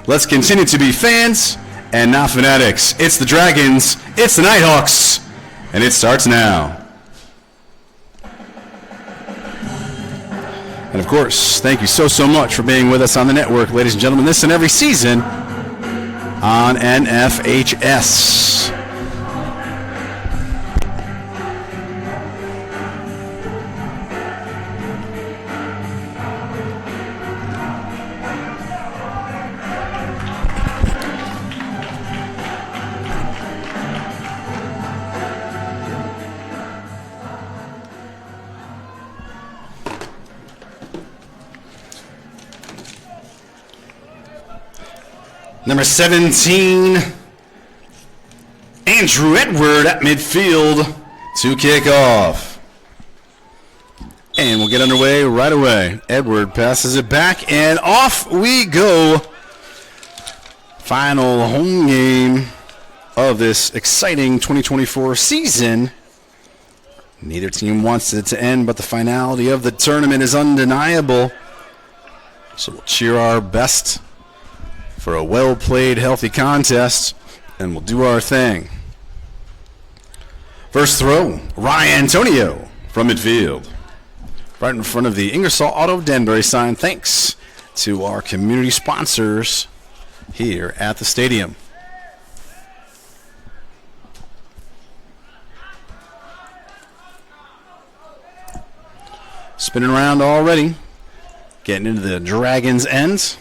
Let's continue to be fans and not fanatics. It's the Dragons, it's the Nighthawks, and it starts now. And of course, thank you so much for being with us on the network, ladies and gentlemen, this and every season on NFHS. Number 17, Andrew Edward at midfield to kick off. And we'll get underway right away. Edward passes it back, and off we go. Final home game of this exciting 2024 season. Neither team wants it to end, but the finality of the tournament is undeniable. So we'll cheer our best for a well-played, healthy contest, and we'll do our thing. First throw, Ryan Antonio from midfield. Right in front of the Ingersoll Auto Danbury sign, thanks to our community sponsors here at the stadium. Spinning around already, getting into the Dragons' ends.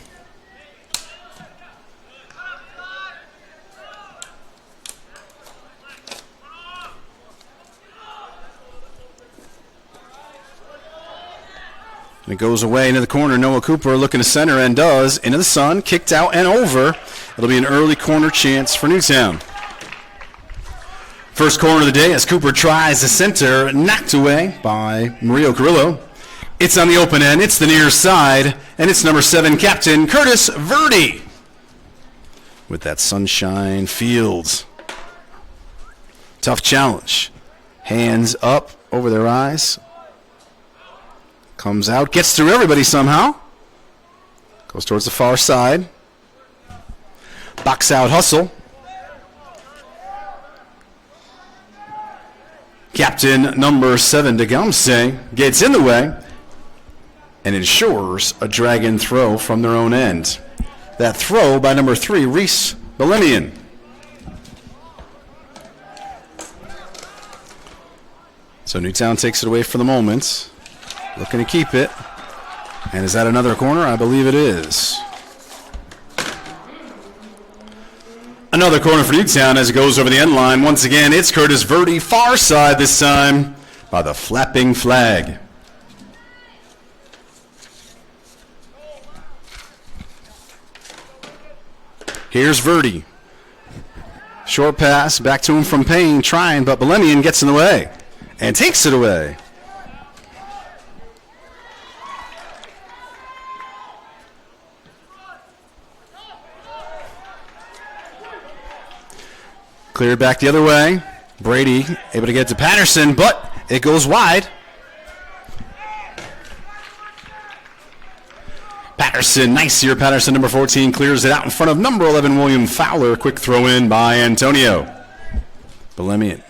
And it goes away into the corner. Noah Cooper looking to center and does. Into the sun, kicked out and over. It'll be an early corner chance for Newtown. First corner of the day as Cooper tries to center, knocked away by Mario Carrillo. It's on the open end, it's the near side, and it's number 7 captain Curtis Verdi with that Sunshine Fields. Tough challenge. Hands up over their eyes. Comes out, gets through everybody somehow. Goes towards the far side. Box out hustle. Captain number 7, Degamse, gets in the way and ensures a Dragon throw from their own end. That throw by number 3, Reese Belemian. So Newtown takes it away for the moment. Looking to keep it. And is that another corner? I believe it is. Another corner for Newtown as it goes over the end line. Once again, it's Curtis Verdi, far side this time by the flapping flag. Here's Verdi. Short pass, back to him from Payne, trying, but Belemian gets in the way and takes it away. Cleared back the other way. Brady able to get to Patterson, but it goes wide. Patterson, nice here. Patterson, number 14, clears it out in front of number 11, William Fowler. Quick throw in by Antonio. Belemian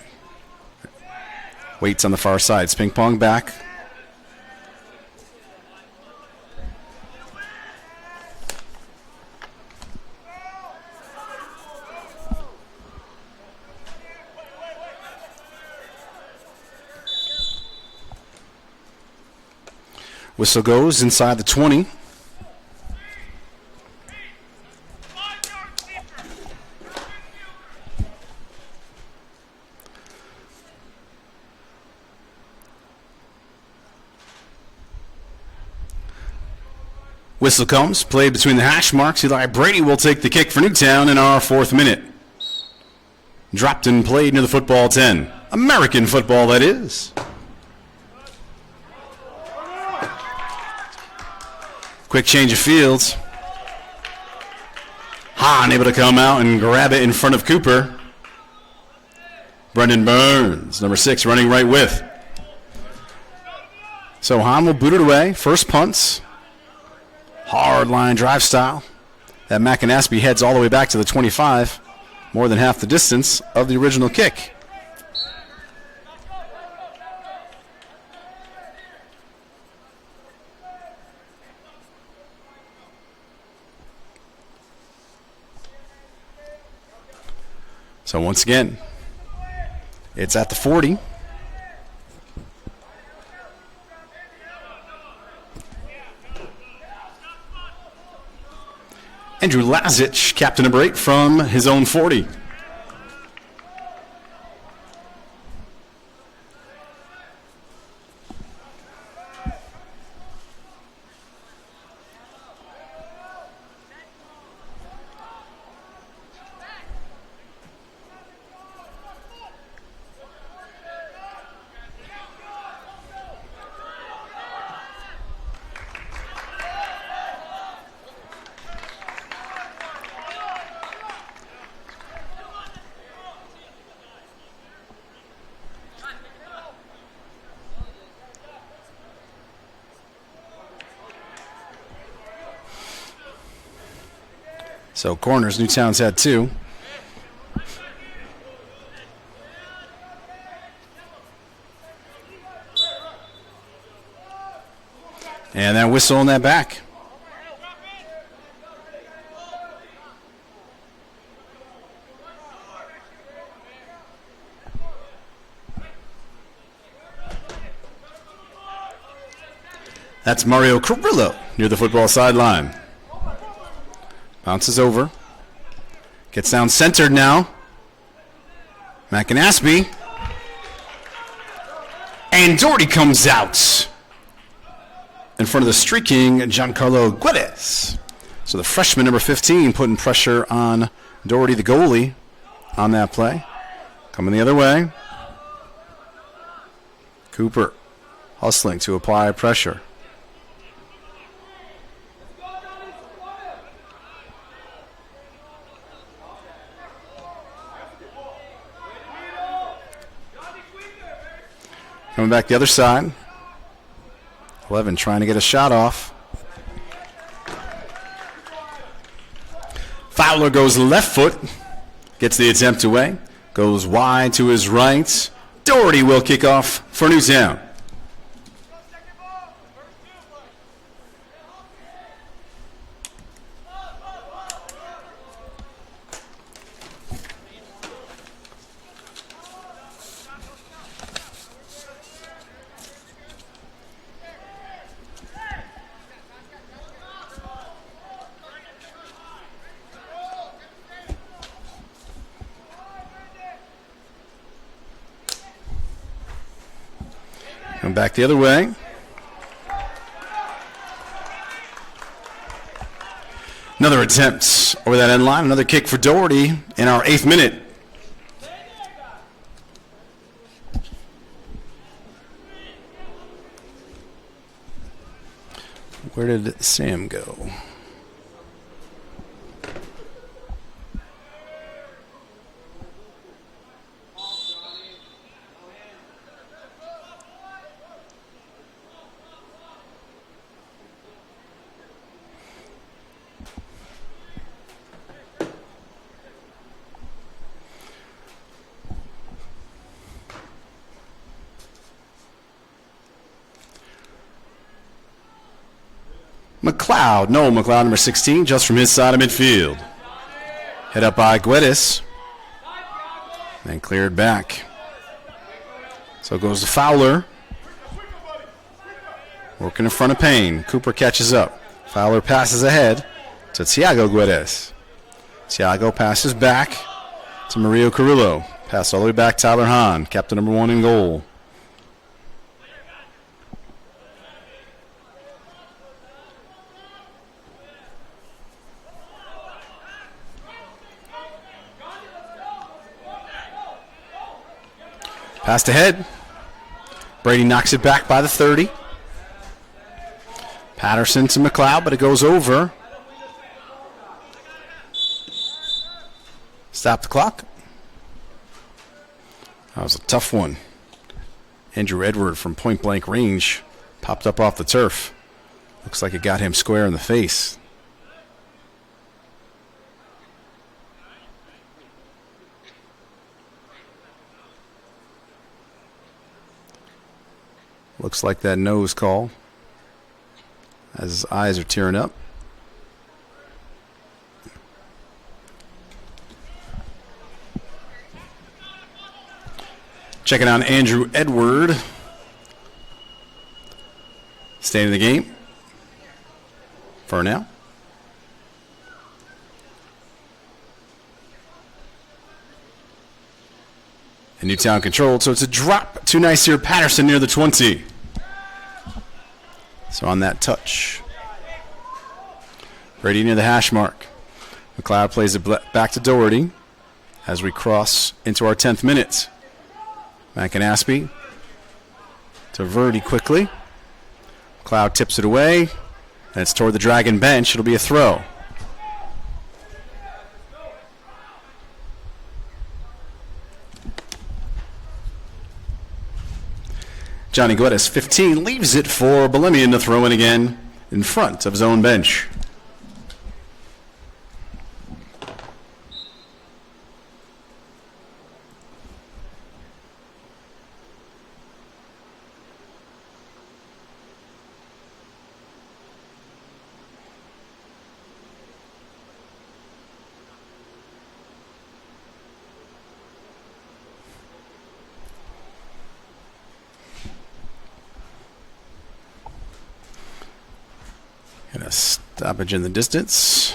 waits on the far side. Ping pong back. Whistle goes inside the 20. Whistle comes, played between the hash marks. Eli Brady will take the kick for Newtown in our 4th minute. Dropped and played into the football 10. American football, that is. Quick change of fields. Hahn able to come out and grab it in front of Cooper. Brendan Burns, number 6, running right with. So Hahn will boot it away. First punts. Hard line drive style. That McAnaspey heads all the way back to the 25, more than half the distance of the original kick. So once again, it's at the 40. Andrew Lazic, captain number 8 from his own 40. So corners, Newtown's had 2. And that whistle on that back. That's Mario Carrillo near the football sideline. Bounces over. Gets down centered now. McAnaspey. And Doherty comes out in front of the streaking Giancarlo Guedes. So the freshman, number 15, putting pressure on Doherty, the goalie, on that play. Coming the other way. Cooper hustling to apply pressure. Coming back the other side. 11 trying to get a shot off. Fowler goes left foot. Gets the attempt away. Goes wide to his right. Doherty will kick off for Newtown. Come back the other way. Another attempt over that end line. Another kick for Doherty in our 8th minute. Where did Sam go? McLeod, Noel McLeod, number 16, just from his side of midfield. Head up by Guedes. And cleared back. So it goes to Fowler. Working in front of Payne. Cooper catches up. Fowler passes ahead to Thiago Guedes. Thiago passes back to Mario Carrillo. Pass all the way back, Tyler Hahn, captain number 1 in goal. Passed ahead. Brady knocks it back by the 30. Patterson to McLeod, but it goes over. Stop the clock. That was a tough one. Andrew Edward from point blank range popped up off the turf. Looks like it got him square in the face. Looks like that nose call as his eyes are tearing up. Checking on Andrew Edward. Staying in the game for now. And Newtown controlled, so it's a drop to Nicer Patterson near the 20. So on that touch. Brady near the hash mark. McLeod plays it back to Doherty as we cross into our 10th minute. McAnaspey to Verdi quickly. McLeod tips it away, and it's toward the Dragon bench. It'll be a throw. Johnny Guedes, 15, leaves it for Bolemian to throw in again in front of his own bench. Got a stoppage in the distance.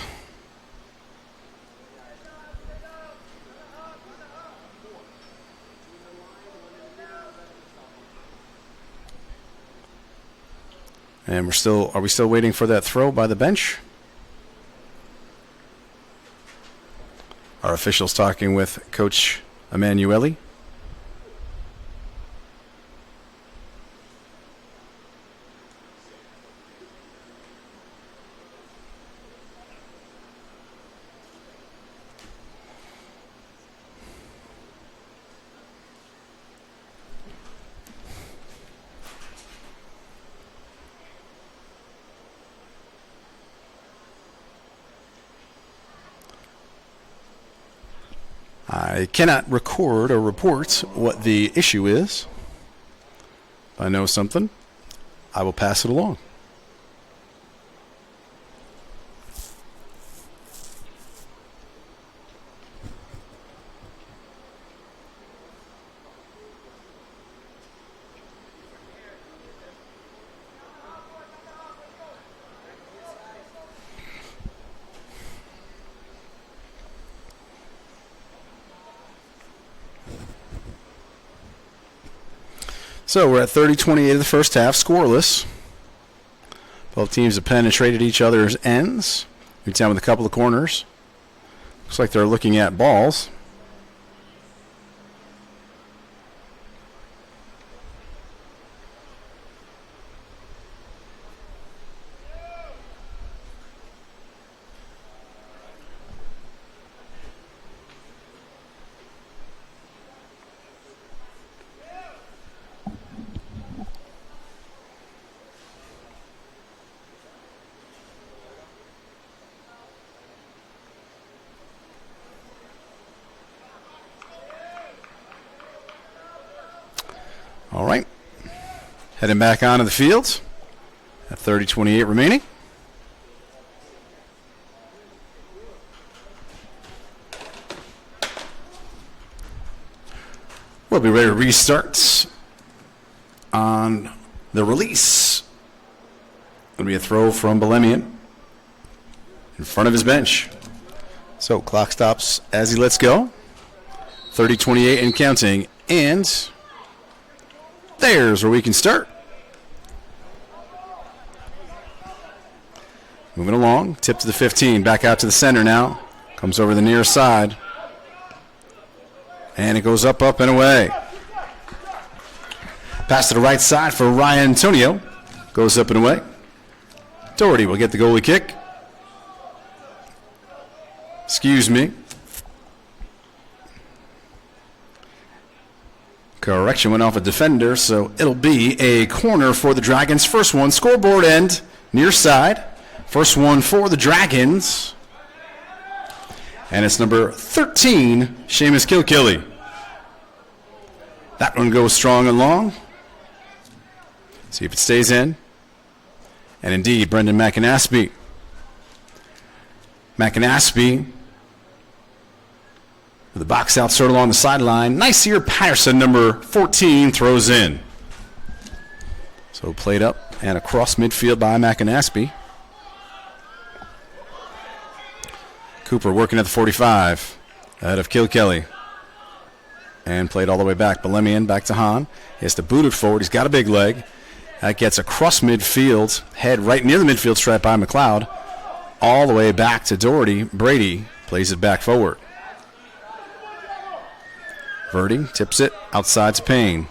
And are we still waiting for that throw by the bench? Our officials talking with Coach Emanuele. I cannot record or report what the issue is. If I know something, I will pass it along. So we're at 30-28 of the first half, scoreless. Both teams have penetrated each other's ends. Newtown with a couple of corners. Looks like they're looking at balls. All right, heading back onto the field at 30-28 remaining. We'll be ready to restart on the release. It'll be a throw from Bolemian in front of his bench. So clock stops as he lets go. 30-28 and counting, and there's where we can start. Moving along, tip to the 15, back out to the center now. Comes over the near side. And it goes up, and away. Pass to the right side for Ryan Antonio. Goes up and away. Doherty will get the goalie kick. Excuse me. Correction went off a defender, so it'll be a corner for the Dragons. First one, scoreboard end, near side. First one for the Dragons. And it's number 13, Seamus Kilkilly. That one goes strong and long. See if it stays in. And indeed, Brendan McAnaspey. McAnaspey with the box out sort along the sideline. Nice here. Patterson, number 14, throws in. So played up and across midfield by McAnaspey. Cooper working at the 45 ahead of Kilkelly. And played all the way back. Belemian back to Hahn. He has to boot it forward. He's got a big leg. That gets across midfield. Head right near the midfield stripe by McLeod. All the way back to Doherty. Brady plays it back forward. Verdi tips it outside to Payne.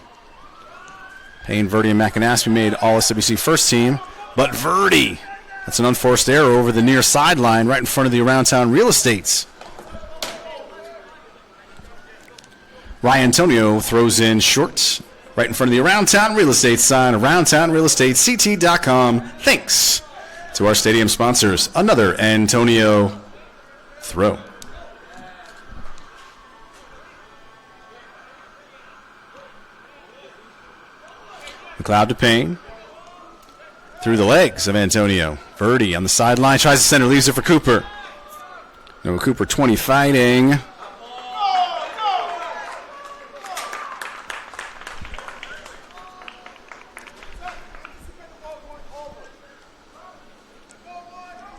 Payne, Verdi, and McAnaspey made all SWC first team. But Verdi, that's an unforced error over the near sideline right in front of the Around Town Real Estates. Ryan Antonio throws in short right in front of the Around Town Real Estate sign. Around Town Real Estate, CT.com. Thanks to our stadium sponsors. Another Antonio throw. McLeod to Payne. Through the legs of Antonio. Verdi on the sideline. Tries to center. Leaves it for Cooper. No, Cooper 20 fighting.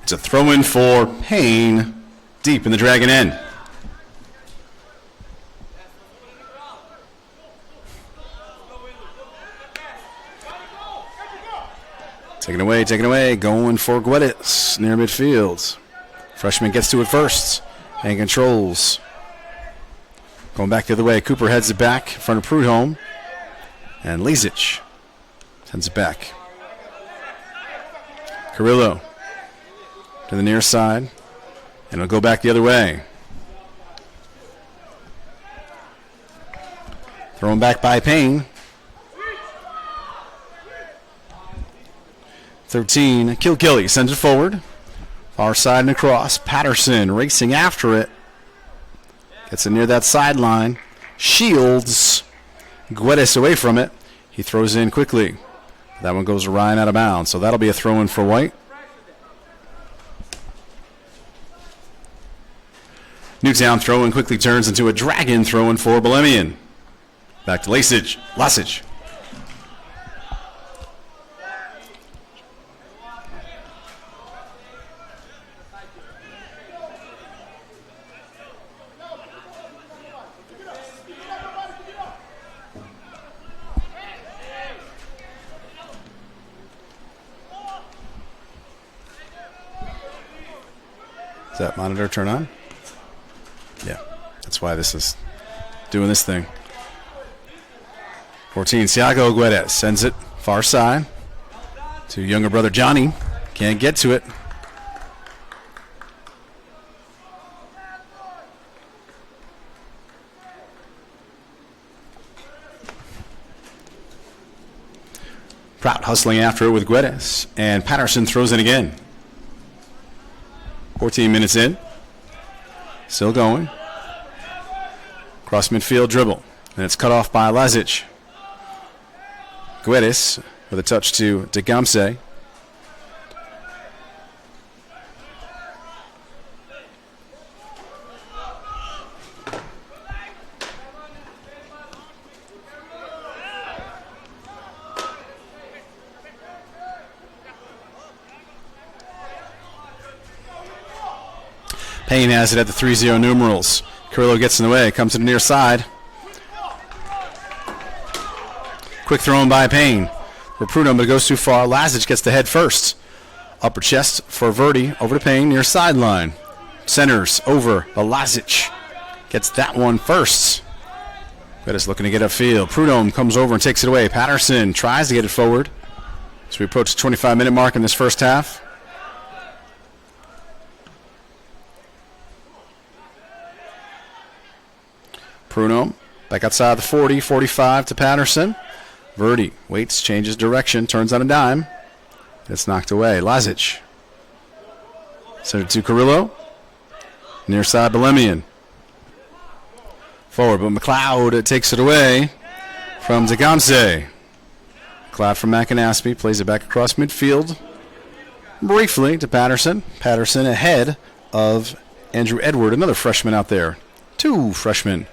It's a throw-in for Payne. Deep in the Dragon end. Taken away, going for Guedes near midfield. Freshman gets to it first and controls. Going back the other way, Cooper heads it back in front of Prudhomme. And Lezic sends it back. Carrillo to the near side, and it'll go back the other way. Thrown back by Payne. 13, Kilkelly sends it forward. Far side and across. Patterson racing after it. Gets it near that sideline. Shields Guedes away from it. He throws in quickly. That one goes to Ryan out of bounds. So that'll be a throw-in for White. Newtown throw-in quickly turns into a Dragon throw-in for Belemian. Back to Lasic. Does that monitor turn on? Yeah, that's why this is doing this thing. 14, Thiago Guedes sends it far side to younger brother Johnny. Can't get to it. Prout hustling after it with Guedes, and Patterson throws it again. 14 minutes in. Still going. Cross midfield dribble. And it's cut off by Lazic. Guedes with a touch to Degamse. Payne has it at the 3-0 numerals. Carrillo gets in the way, comes to the near side. Quick throw in by Payne. For Prudhomme, but it goes too far. Lazic gets the head first. Upper chest for Verdi, over to Payne, near sideline. Centers over, but Lazic gets that one first. Guedes looking to get upfield. Prudhomme comes over and takes it away. Patterson tries to get it forward. So we approach the 25-minute mark in this first half. Prudhomme back outside the 40, 45 to Patterson. Verdi waits, changes direction, turns on a dime. It's knocked away. Lazic. Send it to Carrillo. Near side, Belemian. Forward, but McLeod takes it away from Degamse. McLeod from McAnaspey plays it back across midfield. Briefly to Patterson. Patterson ahead of Andrew Edward, another freshman out there. 2 freshmen in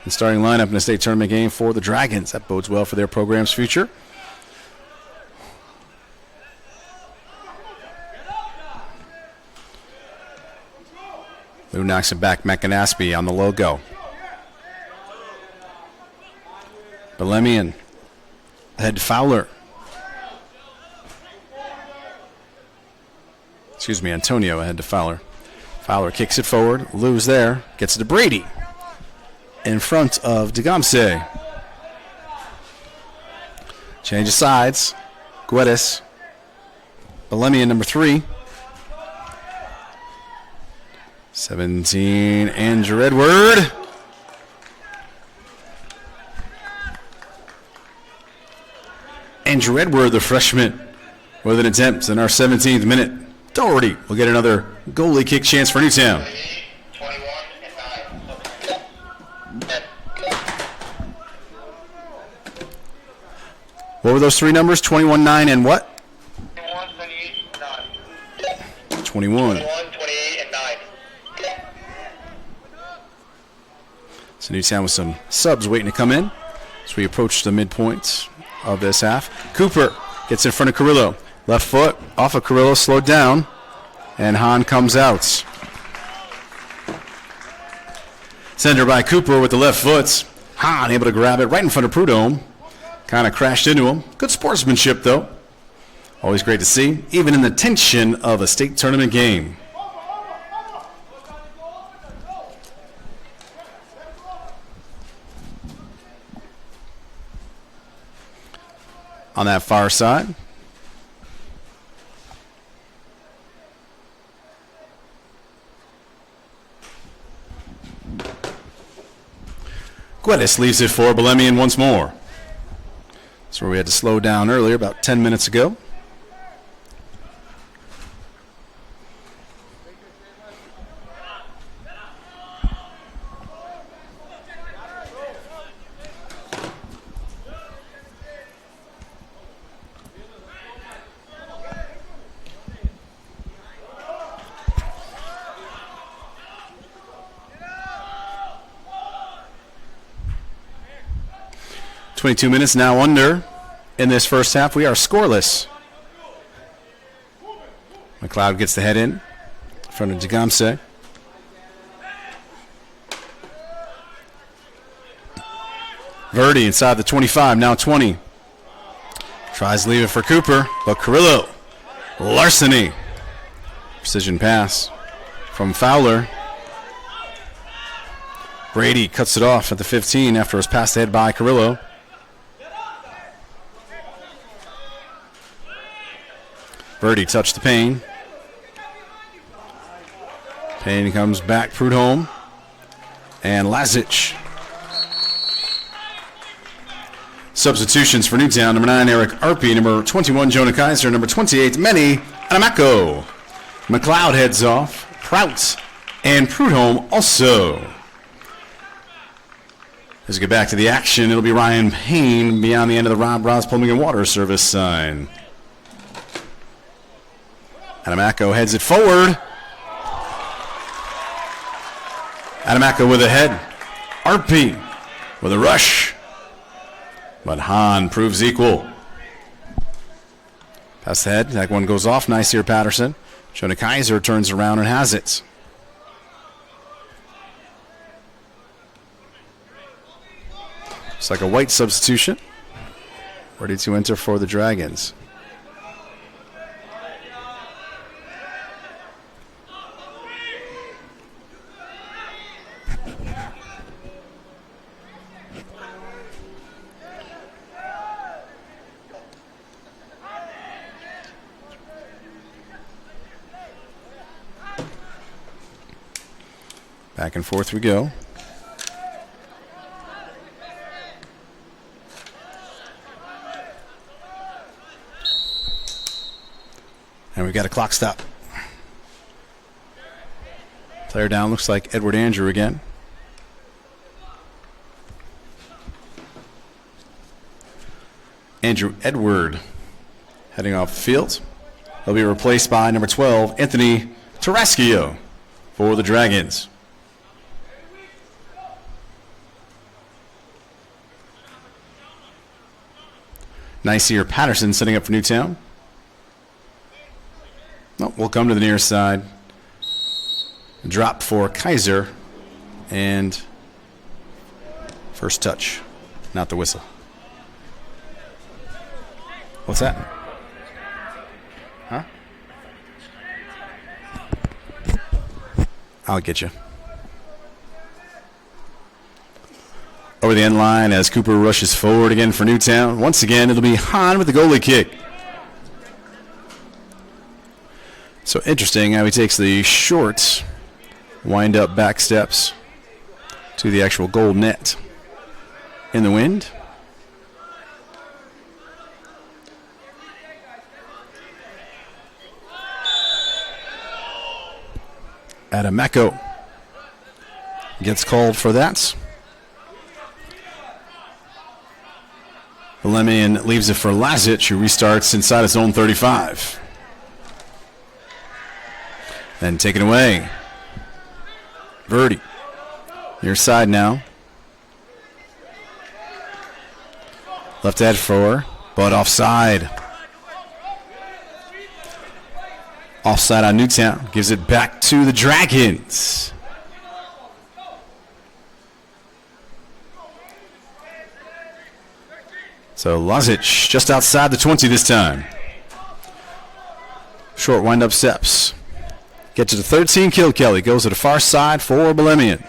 the starting lineup in a state tournament game for the Dragons. That bodes well for their program's future. Lou knocks it back. McAnaspey on the logo. Belemian ahead to Fowler. Excuse me, Antonio ahead to Fowler. Fowler kicks it forward. Lou's there. Gets it to Brady. In front of Degamse. Change of sides. Guedes. Belemian, number 3. 17, Andrew Edward. Andrew Edward, the freshman, with an attempt in our 17th minute. Doherty will get another goalie kick chance for Newtown. 21 and 9. What were those 3 numbers? 21, 9, and what? 21, 28, 9. 21. 28, and 9. So Newtown with some subs waiting to come in as we approach the midpoint of this half. Cooper gets in front of Carrillo. Left foot off of Carrillo, slowed down, and Hahn comes out. Center by Cooper with the left foot. Hahn able to grab it right in front of Prudhomme. Kind of crashed into him. Good sportsmanship, though. Always great to see, even in the tension of a state tournament game. On that far side, Guedes leaves it for Belemian once more. That's where we had to slow down earlier, about 10 minutes ago. .22 minutes now under in this first half. We are scoreless. McLeod gets the head in front of Degamse. Verdi inside the 25, now 20. Tries to leave it for Cooper, but Carrillo. Larceny. Precision pass from Fowler. Brady cuts it off at the 15 after it was passed ahead by Carrillo. Verdi touched the Payne. Payne comes back, Prudhomme. And Lazic. Substitutions for Newtown. Number 9, Eric Arpey. Number 21, Jonah Kaiser. Number 28, Meni Anamako. McLeod heads off. Prout and Prudhomme also. As we get back to the action, it'll be Ryan Payne beyond the end of the Rob Ross Plumbing and Water Service sign. Adamako heads it forward. Adamako with a head. Arpey with a rush. But Hahn proves equal. Pass the head. That one goes off. Nice here, Patterson. Jonah Kaiser turns around and has it. It's like a white substitution. Ready to enter for the Dragons. Back and forth we go. And we've got a clock stop. Player down, looks like Edward Andrew again. Andrew Edward heading off the field. He'll be replaced by number 12, Anthony Tarascio for the Dragons. Niceer Patterson setting up for Newtown. Oh, we'll come to the near side. Drop for Kaiser. And first touch, not the whistle. What's that? Huh? I'll get you. Over the end line as Cooper rushes forward again for Newtown. Once again, it'll be Hahn with the goalie kick. So interesting how he takes the short wind-up back steps to the actual goal net. In the wind. Adameko gets called for that. Belemian leaves it for Lazic, who restarts inside his own 35. Then taken away. Verdi. Near side now. Left edge for, but offside. Offside on Newtown. Gives it back to the Dragons. So Lazic just outside the 20 this time. Short wind-up steps. Get to the 13. Kilkelly goes to the far side for Belemian.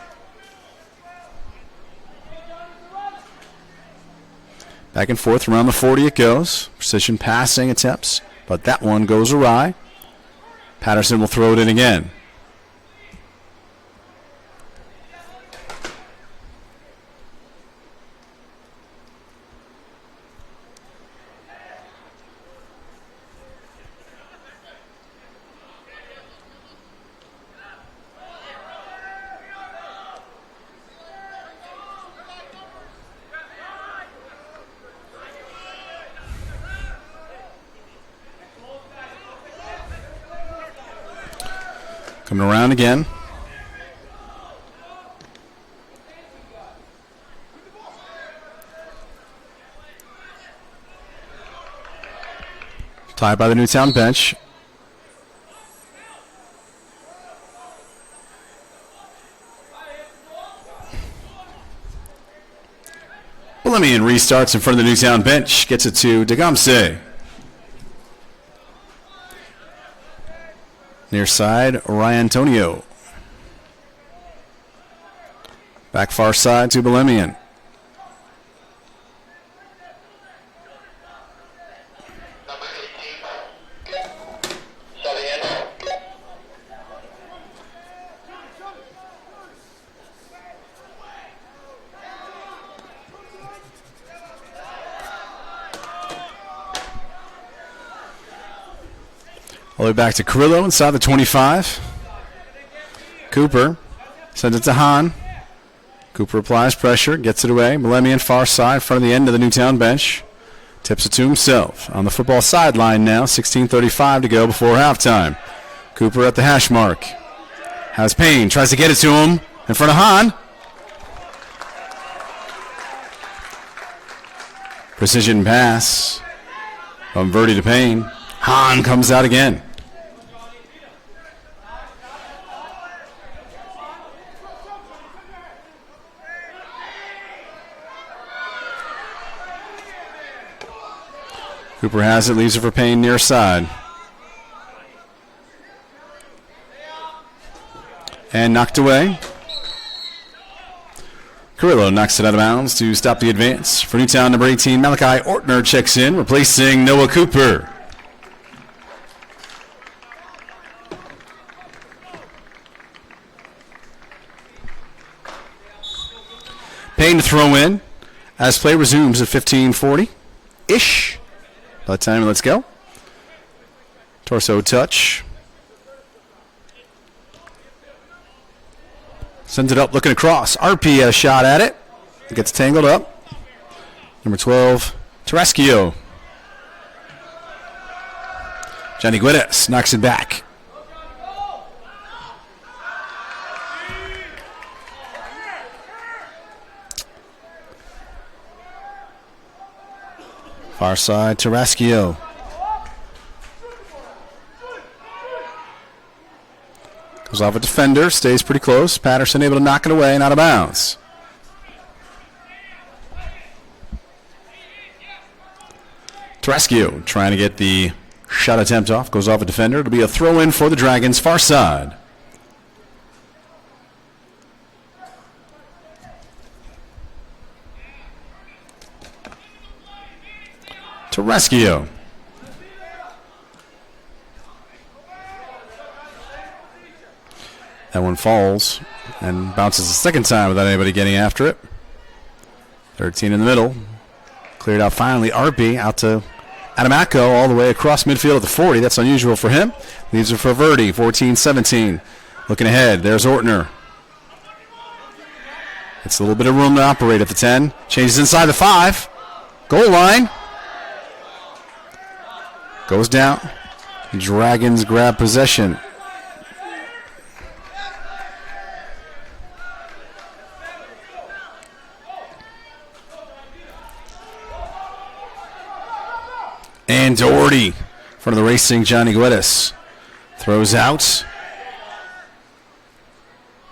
Back and forth around the 40 it goes. Precision passing attempts, but that one goes awry. Patterson will throw it in again. Coming around again. Tied by the Newtown bench. Belemian restarts in front of the Newtown bench. Gets it to Degamse. Near side, Ryan Antonio. Back far side to Belemian. Number 18. Salian. All the way back to Carrillo inside the 25. Cooper sends it to Hahn. Cooper applies pressure, gets it away. Belemian far side, front of the end of the Newtown bench. Tips it to himself. On the football sideline now, 16:35 to go before halftime. Cooper at the hash mark. Has Payne, tries to get it to him in front of Hahn. Precision pass from Verdi to Payne. Hahn comes out again. Cooper has it, leaves it for Payne near side. And knocked away. Carrillo knocks it out of bounds to stop the advance. For Newtown, number 18, Malachi Ortner checks in, replacing Noah Cooper. Payne to throw in as play resumes at 15:40-ish. By the time, let's go. Torso touch. Sends it up, looking across. RP had a shot at it. It gets tangled up. Number 12, Tarascio Johnny Guedes knocks it back. Far side to Rascio. Goes off a defender, stays pretty close. Patterson able to knock it away and out of bounds. Tarascio trying to get the shot attempt off. Goes off a defender. It'll be a throw in for the Dragons, far side. Tarascio. That one falls and bounces a second time without anybody getting after it. 13 in the middle. Cleared out finally. Arpey out to Adamacco all the way across midfield at the 40. That's unusual for him. Leaves it for Verdi. 14-17. Looking ahead. There's Ortner. It's a little bit of room to operate at the 10. Changes inside the 5. Goal line. Goes down. Dragons grab possession. And Doherty, in front of the racing Johnny Guedes, throws out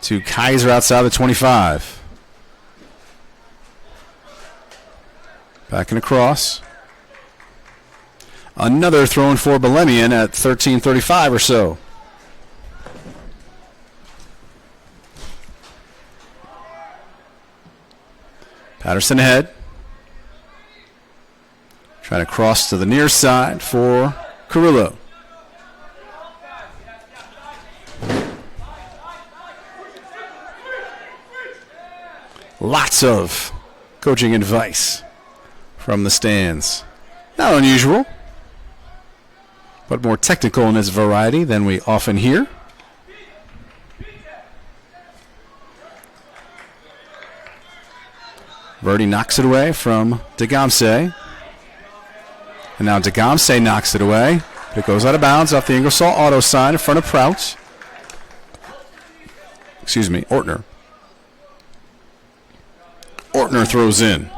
to Kaiser outside the 25. Back and across. Another throw in for Belemian at 13:35 or so. Patterson ahead. Trying to cross to the near side for Carrillo. Lots of coaching advice from the stands. Not unusual, but more technical in its variety than we often hear. Verdi knocks it away from Degamse. And now Degamse knocks it away. But it goes out of bounds off the Ingersoll auto sign in front of Prout. Excuse me, Ortner. Ortner throws in.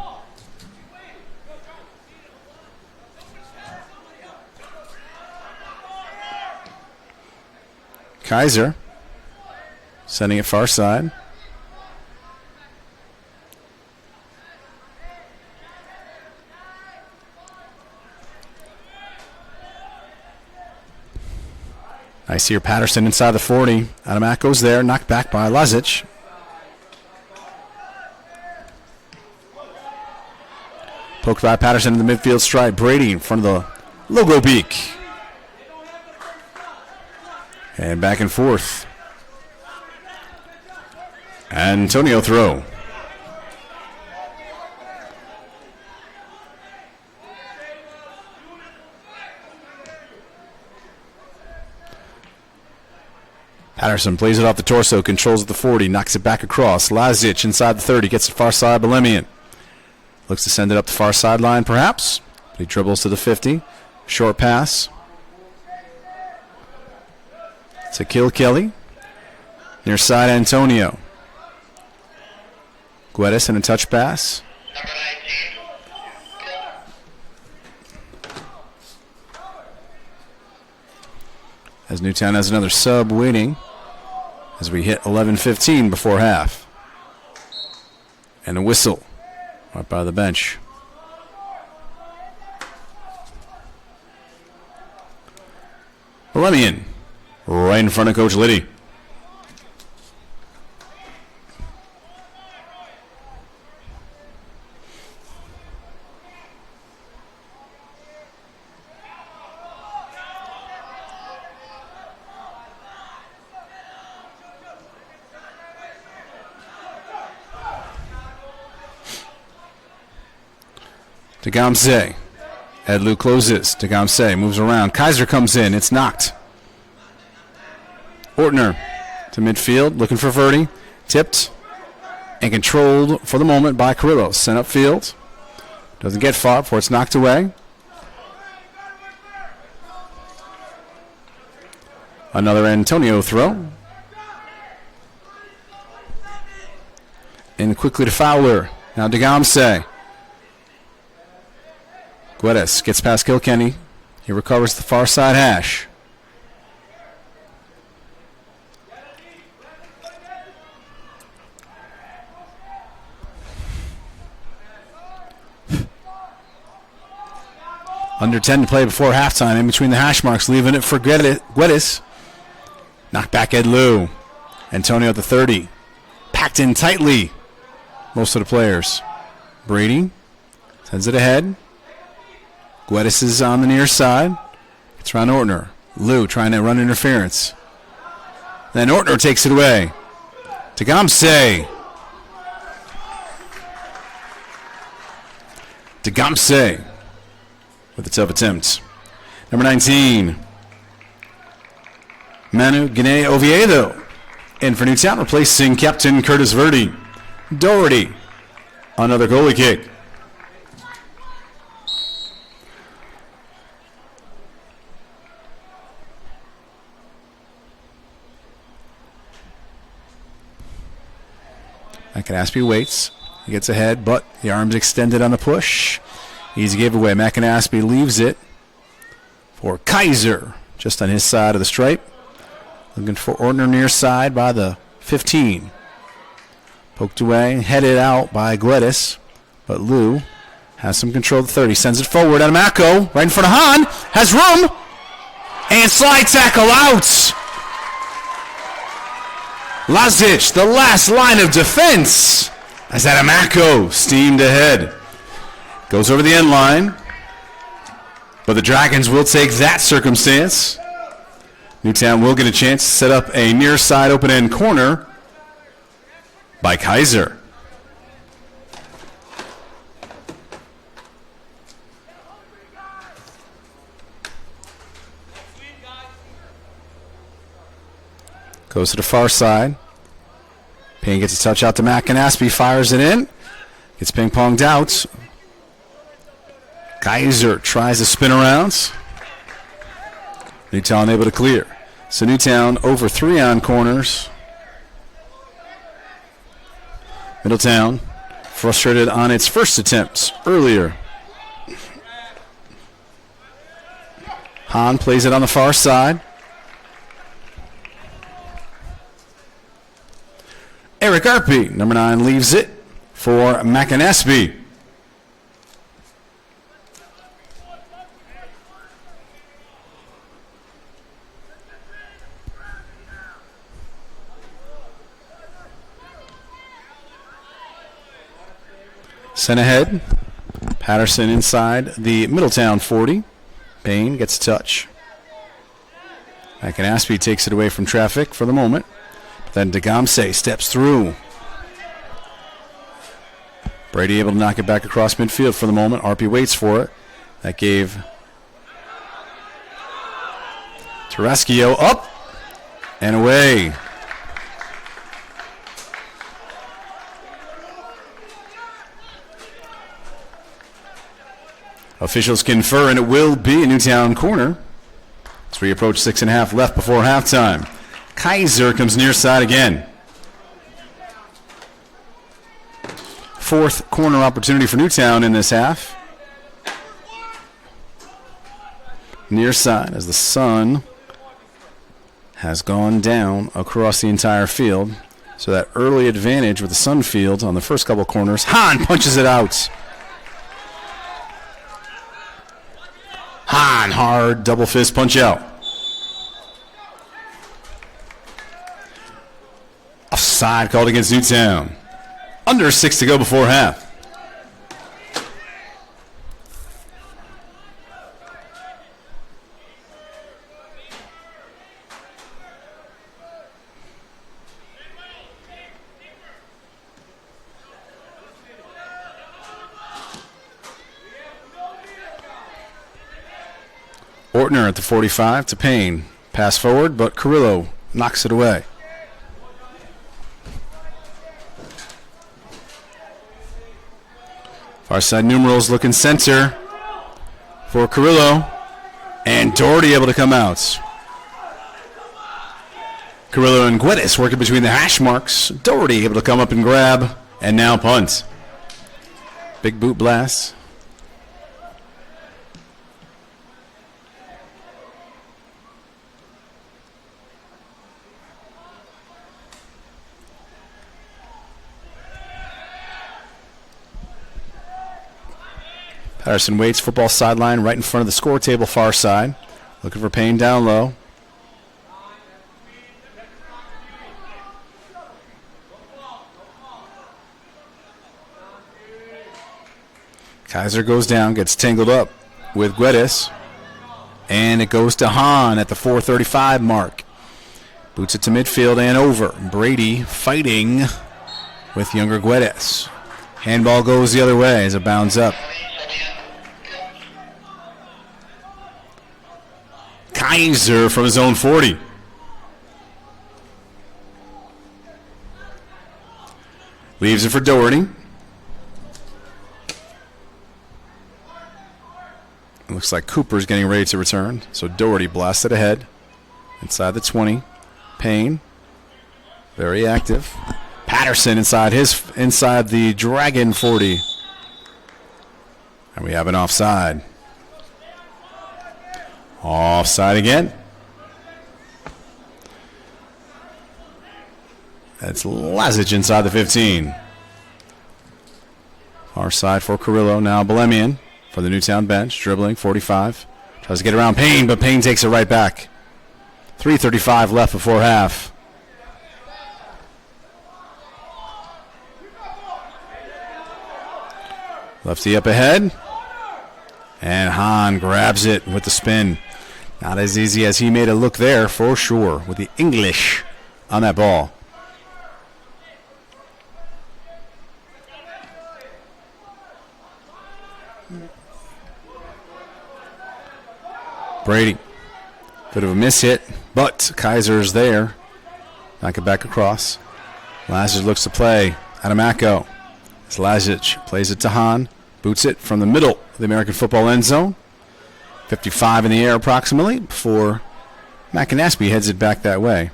Kaiser sending it far side. Nice here, Patterson inside the 40. Adamacco's there, knocked back by Lazic. Poked by Patterson in the midfield stripe. Brady in front of the logo beak. And back and forth. Antonio throw. Patterson plays it off the torso, controls at the 40, knocks it back across. Lazic inside the 30, gets the far side, Belemian. Looks to send it up the far sideline, perhaps. But he dribbles to the 50. Short pass. To Kelly. Near side, Antonio. Guedes in a touch pass. Number 19. As Newtown has another sub waiting as we hit 11:15 before half. And a whistle right by the bench. Belemian right in front of Coach Liddy. Degamse. Edlu closes. Degamse moves around. Kaiser comes in. It's knocked. Ortner to midfield, looking for Verdi. Tipped and controlled for the moment by Carrillo. Sent upfield. Doesn't get far before it's knocked away. Another Antonio throw. And quickly to Fowler. Now Degamse. Guedes gets past Kilkenny. He recovers the far side hash. Under 10 to play before halftime. In between the hash marks, leaving it for Guedes. Knock back Ed Lou. Antonio at the 30. Packed in tightly. Most of the players. Brady sends it ahead. Guedes is on the near side. It's around Ortner. Lou trying to run interference. Then Ortner takes it away. Degamse. Degamse with a tough attempt. Number 19, Manu Guinea Oviedo. In for Newtown, replacing Captain Curtis Verdi. Doherty, another goalie kick. McAnaspey waits. He gets ahead, but the arm's extended on the push. Easy giveaway. McAnaspey leaves it for Kaiser, just on his side of the stripe. Looking for Ortner near side by the 15. Poked away, headed out by Guedes, but Lou has some control of the 30. Sends it forward on Mako, right in front of Hahn. Has room, and slide tackle out. Lazic, the last line of defense, as Adamako steamed ahead. Goes over the end line, but the Dragons will take that circumstance. Newtown will get a chance to set up a near side open end corner by Kaiser. Goes to the far side. Payne gets a touch out to McAnaspey, fires it in. Gets ping-ponged out. Kaiser tries to spin around. Newtown able to clear. So Newtown over 3 on corners. Middletown frustrated on its first attempts earlier. Hahn plays it on the far side. Eric Arpey, number 9, leaves it for McAnaspey. Sent ahead. Patterson inside the Middletown 40. Payne gets a touch. McAnaspey takes it away from traffic for the moment. Then Degamse steps through. Brady able to knock it back across midfield for the moment. Arpey waits for it. That gave Terrasquio up and away. Officials confer, and it will be a Newtown corner as we approach 6.5 left before halftime. Kaiser comes near side again. 4th corner opportunity for Newtown in this half. Near side as the sun has gone down across the entire field. So that early advantage with the sun field on the first couple corners. Hahn punches it out. Hahn, hard double fist punch out. Offside called against Newtown. Under 6 to go before half. Ortner at the 45 to Payne. Pass forward, but Carrillo knocks it away. Far side numerals looking center for Carrillo. And Doherty able to come out. Carrillo and Guedes working between the hash marks. Doherty able to come up and grab, and now punt. Big boot blast. Patterson waits, football sideline right in front of the score table, far side. Looking for Payne down low. Kaiser goes down, gets tangled up with Guedes. And it goes to Hahn at the 4:35 mark. Boots it to midfield and over. Brady fighting with younger Guedes. Handball goes the other way as it bounds up. Kaiser from his own 40. Leaves it for Doherty. It looks like Cooper's getting ready to return. So Doherty blasted ahead. Inside the 20. Payne. Very active. Patterson inside the Dragon 40. And we have an offside. Offside again. That's Lazic inside the 15. Far side for Carrillo. Now Belemian for the Newtown bench. Dribbling, 45. Tries to get around Payne, but Payne takes it right back. 3:35 left before half. Lefty up ahead. And Hahn grabs it with the spin. Not as easy as he made it look there, for sure, with the English on that ball. Brady. Bit of a miss hit, but Kaiser's there. Knock it back across. Lazic looks to play. Adamako. As Lazic plays it to Hahn. Boots it from the middle of the American football end zone. 55 in the air approximately before McAnaspey heads it back that way.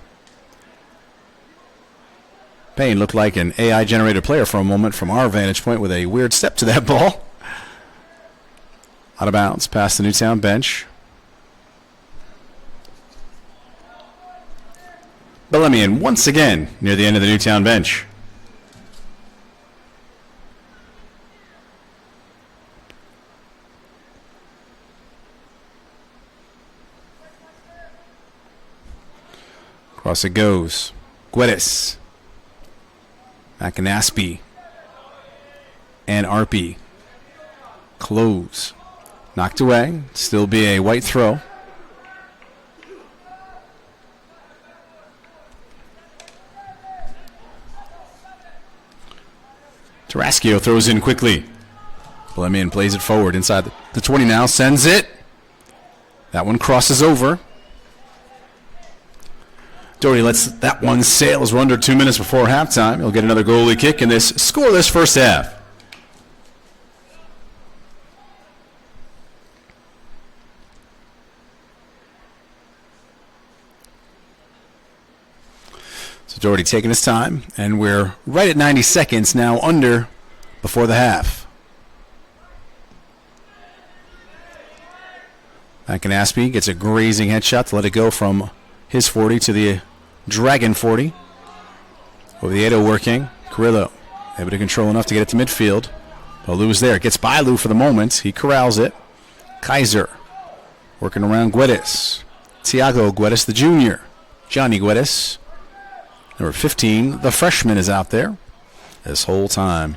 Payne looked like an AI-generated player for a moment from our vantage point with a weird step to that ball. Out of bounds, past the Newtown bench. Belemian once again near the end of the Newtown bench. Across it goes. Guedes. McAnaspey. And Arpey. Close. Knocked away. Still be a white throw. Tarascio throws in quickly. Belemian plays it forward inside the 20 now. Sends it. That one crosses over. Doherty lets that one sail as we're under 2 minutes before halftime. He'll get another goalie kick in this scoreless first half. So Doherty taking his time, and we're right at 90 seconds now, under before the half. McAnaspey gets a grazing headshot to let it go from his 40 to the Dragon 40. Oviedo working. Carrillo able to control enough to get it to midfield. But Lou's there. Gets by Lou for the moment. He corrals it. Kaiser working around Guedes. Tiago Guedes, the junior. Johnny Guedes. Number 15, the freshman, is out there this whole time.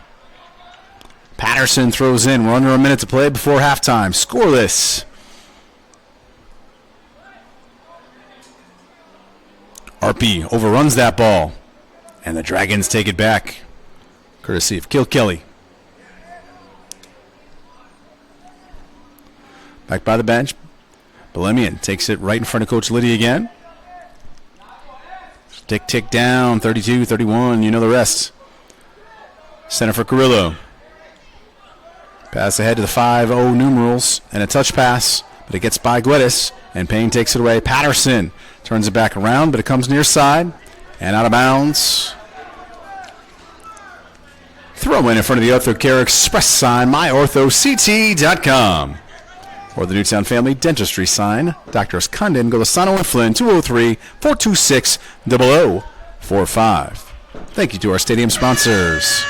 Patterson throws in. We're under a minute to play before halftime. Scoreless. Arpey overruns that ball. And the Dragons take it back. Courtesy of Kilkelly. Back by the bench. Belemian takes it right in front of Coach Liddy again. Tick down. 32, 31. You know the rest. Center for Carrillo. Pass ahead to the 5-0 numerals. And a touch pass but it gets by Guedes, and Payne takes it away. Patterson turns it back around, but it comes near side and out of bounds. Throw in front of the Ortho Care Express sign, myOrthoCT.com. Or the Newtown Family Dentistry sign, Doctors Condon, Golisano, and Flynn, 203-426-0045. Thank you to our stadium sponsors.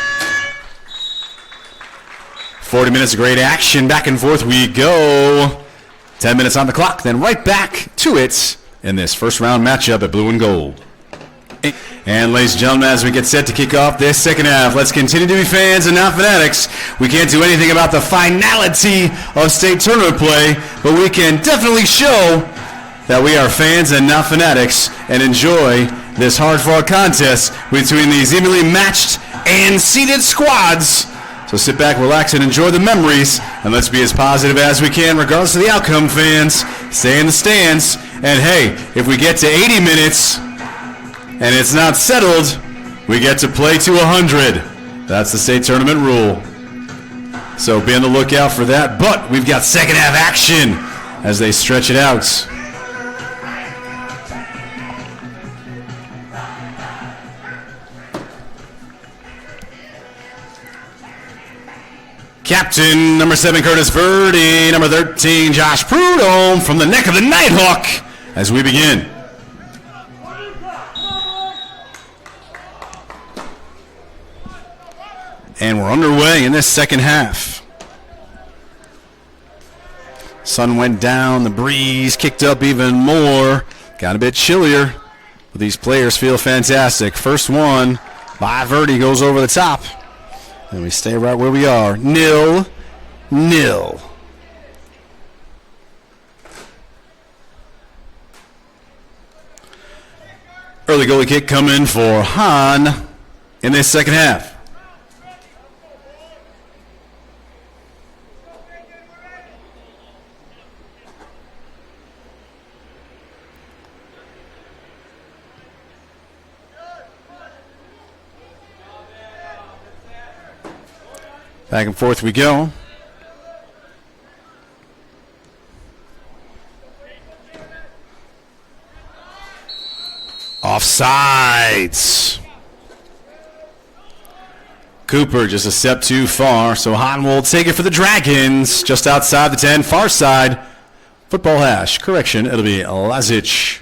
40 minutes of great action. Back and forth we go. 10 minutes on the clock, then right back to it in this first round matchup at Blue and Gold. And ladies and gentlemen, as we get set to kick off this second half, let's continue to be fans and not fanatics. We can't do anything about the finality of state tournament play, but we can definitely show that we are fans and not fanatics and enjoy this hard-fought contest between these evenly matched and seeded squads. So sit back, relax, and enjoy the memories, and let's be as positive as we can regardless of the outcome, fans. Stay in the stands, and hey, if we get to 80 minutes and it's not settled, we get to play to 100. That's the state tournament rule. So be on the lookout for that, but we've got second half action as they stretch it out. Captain number 7, Curtis Doherty, number 13, Josh Prudhomme from the neck of the Nighthawk as we begin. And we're underway in this second half. Sun went down, the breeze kicked up even more. Got a bit chillier, but these players feel fantastic. First one by Doherty goes over the top. And we stay right where we are. 0-0. Early goalie kick coming for Hahn in this second half. Back and forth we go. Offsides. Cooper just a step too far, so Hahn will take it for the Dragons just outside the 10, far side. Football hash. Correction, it'll be Lazic.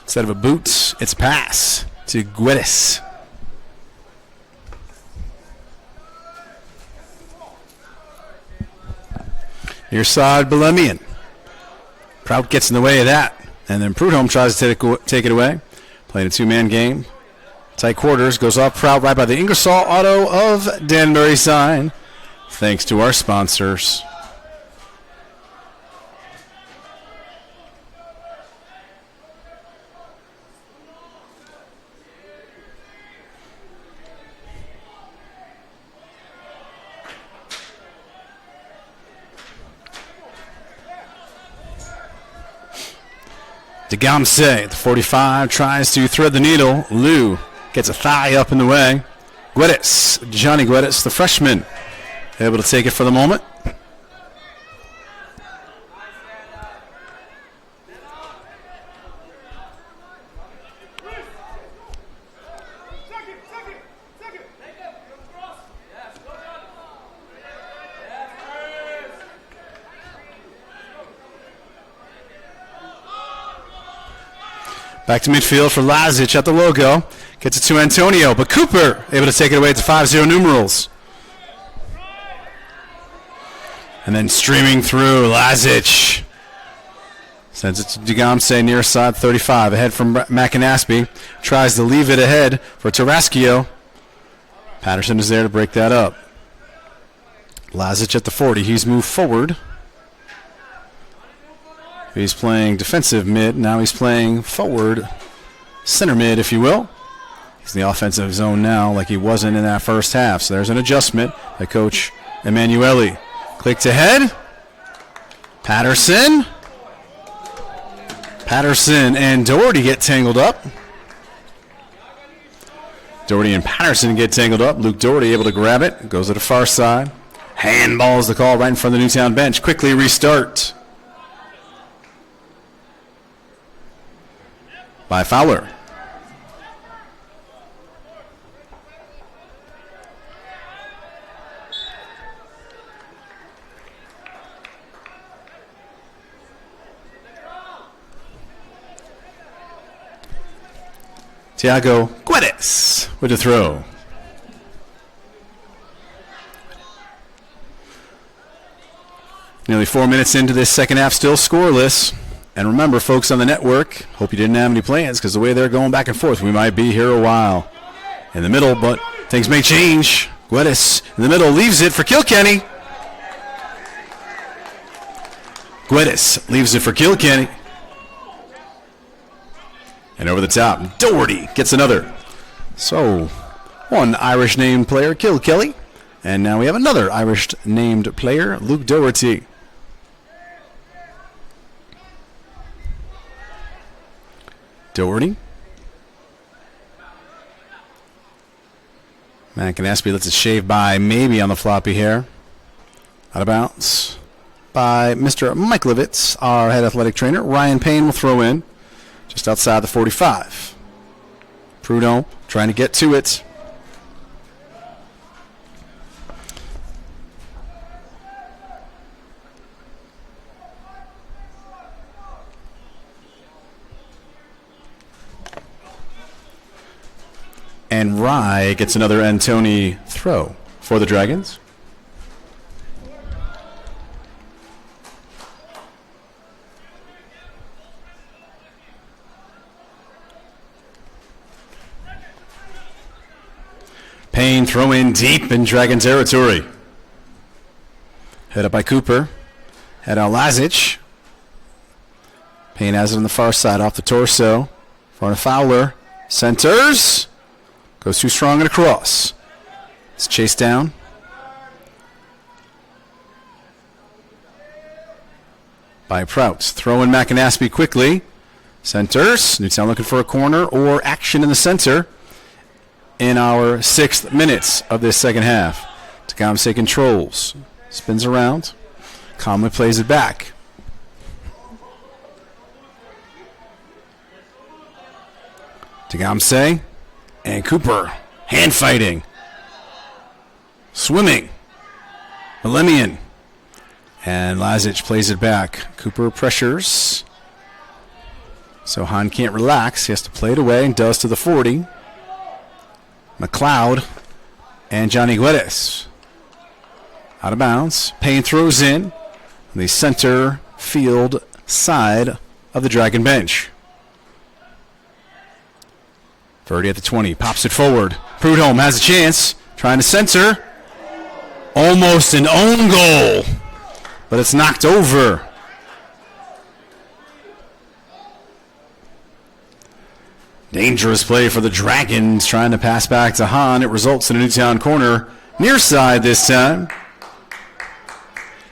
Instead of a boot, it's a pass to Guedes. Near side, Belemian. Prout gets in the way of that. And then Prudhomme tries to take it away. Playing a two-man game. Tight quarters. Goes off Prout right by the Ingersoll Auto of Danbury sign. Thanks to our sponsors. DeGamse at the 45 tries to thread the needle. Lou gets a thigh up in the way. Guedes, Johnny Guedes, the freshman, able to take it for the moment. Back to midfield for Lazic at the logo. Gets it to Antonio, but Cooper able to take it away to 5-0 numerals. And then streaming through, Lazic sends it to DeGamse near side 35. Ahead from McAnaspey. Tries to leave it ahead for Tarascio. Patterson is there to break that up. Lazic at the 40. He's moved forward. He's playing defensive mid. Now he's playing forward, center mid, if you will. He's in the offensive zone now like he wasn't in that first half. So there's an adjustment by Coach Emanuele. Clicked ahead. Patterson and Doherty get tangled up. Doherty and Patterson get tangled up. Luke Doherty able to grab it. Goes to the far side. Handball is the call right in front of the Newtown bench. Quickly restart by Fowler. Tiago Guedes with the throw. Nearly 4 minutes into this second half, still scoreless. And remember, folks on the network, hope you didn't have any plans, because the way they're going back and forth, we might be here a while. In the middle, but things may change. Guedes in the middle leaves it for Kilkenny. Guedes leaves it for Kilkenny. And over the top, Doherty gets another. So, one Irish named player, Kilkenny. And now we have another Irish named player, Luke Doherty. Doherty. McAnaspey lets it shave by maybe on the floppy hair. Out of bounds by Mr. Michaelovitz, our head athletic trainer. Ryan Payne will throw in just outside the 45. Prudhomme trying to get to it. And Rye gets another Antoni throw for the Dragons. Payne throw in deep in Dragon territory. Head up by Cooper. Head out Lazic. Payne has it on the far side off the torso. Front of Fowler. Centers. Goes too strong and across. It's chased down. By Prout. Throw in McAnaspey quickly. Centers. Newtown looking for a corner or action in the center in our 6th minutes of this second half. Tecumseh controls. Spins around. Calmly plays it back. Tecumseh. And Cooper, hand fighting, swimming, Millennium, and Lazic plays it back. Cooper pressures, so Hahn can't relax. He has to play it away and does to the 40. McLeod and Johnny Guedes out of bounds. Payne throws in on the center field side of the Dragon bench. Doherty at the 20, pops it forward. Prudhomme has a chance, trying to center. Almost an own goal, but it's knocked over. Dangerous play for the Dragons, trying to pass back to Hahn. It results in a Newtown corner, near side this time.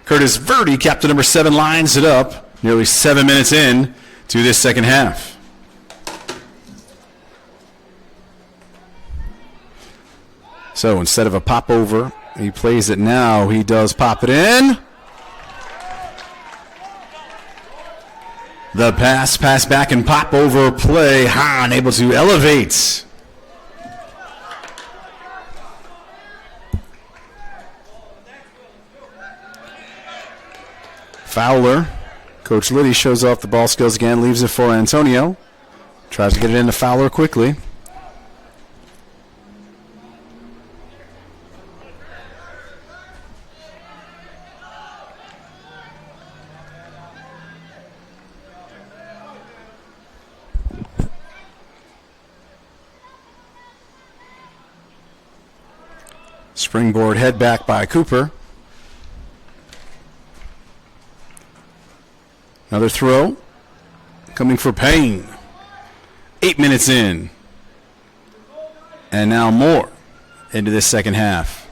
Curtis Verdi, captain number 7, lines it up nearly 7 minutes in to this second half. So instead of a pop over, he plays it now. He does pop it in. The pass back and pop over play. Hahn able to elevate. Fowler. Coach Liddy shows off the ball skills again, leaves it for Antonio. Tries to get it into Fowler quickly. Springboard head back by Cooper. Another throw coming for Payne. 8 minutes in. And now more into this second half.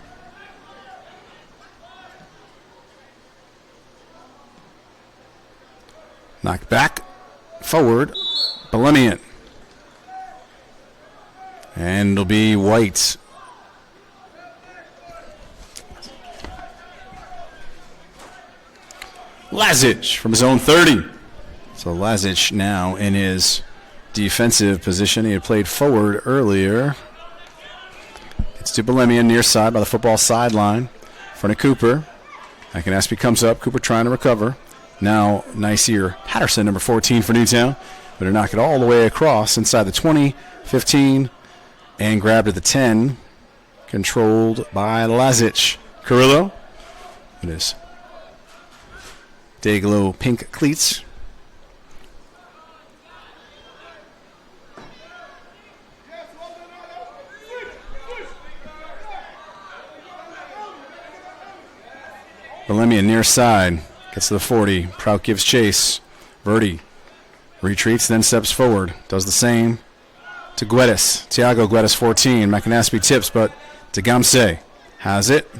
Knocked back, forward, Belemian. And it'll be White. Lazic from his own 30. So Lazic now in his defensive position. He had played forward earlier. It's to Bolemian near side by the football sideline. In front of Cooper. McAnaspey comes up. Cooper trying to recover. Now nice here. Patterson, number 14 for Newtown. Better knock it all the way across inside the 20, 15, and grabbed at the 10. Controlled by Lazic. Carrillo. It is Dayglow pink cleats. Bolemian near side. Gets to the 40. Prout gives chase. Verdi retreats, then steps forward. Does the same to Guedes. Tiago Guedes, 14. McAnaspey tips, but Degamse has it.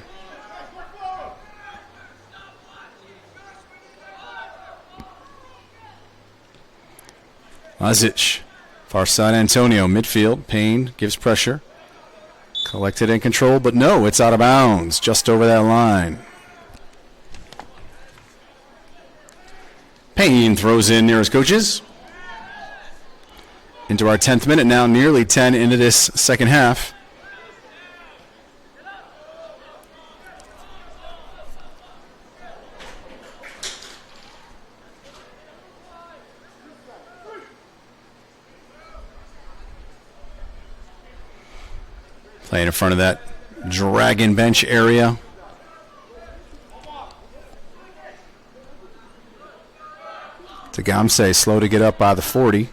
Lazic. Far side Antonio. Midfield. Payne gives pressure. Collected and controlled, but no, it's out of bounds. Just over that line. Payne throws in near his coaches. Into our 10th minute now, nearly 10 into this second half. Playing in front of that dragon bench area. Degamse slow to get up by the 40.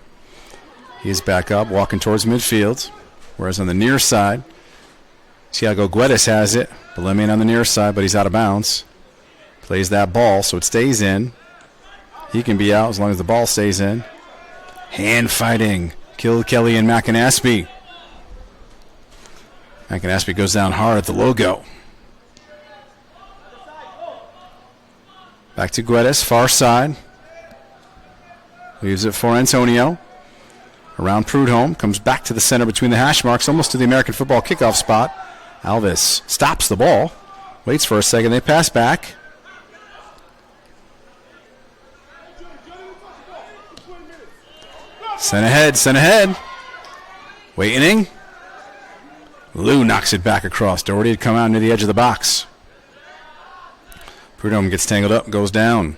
He is back up, walking towards midfield. Whereas on the near side, Tiago Guedes has it. Bolemian on the near side, but he's out of bounds. Plays that ball, so it stays in. He can be out as long as the ball stays in. Hand fighting. Killed Kelly and McAnaspey. McAnaspey goes down hard at the logo. Back to Guedes, far side. Leaves it for Antonio. Around Prudhomme. Comes back to the center between the hash marks, almost to the American football kickoff spot. Alves stops the ball. Waits for a second. They pass back. Sent ahead. Waiting. Lou knocks it back across. Doherty had come out near the edge of the box. Prudhomme gets tangled up, goes down.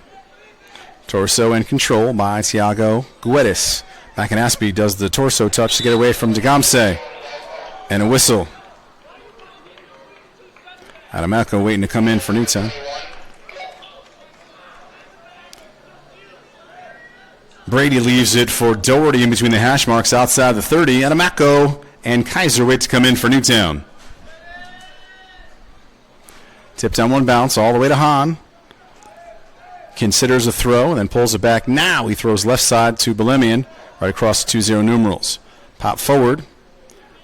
Torso in control by Tiago Guedes. McAnaspey does the torso touch to get away from Degamse. And a whistle. Adamelko waiting to come in for Newtown. Brady leaves it for Doherty in between the hash marks outside the 30. Adamelko and Kaiser wait to come in for Newtown. Tipped on one bounce all the way to Hahn. Considers a throw and then pulls it back. Now he throws left side to Bolemian right across the 2-0 numerals. Pop forward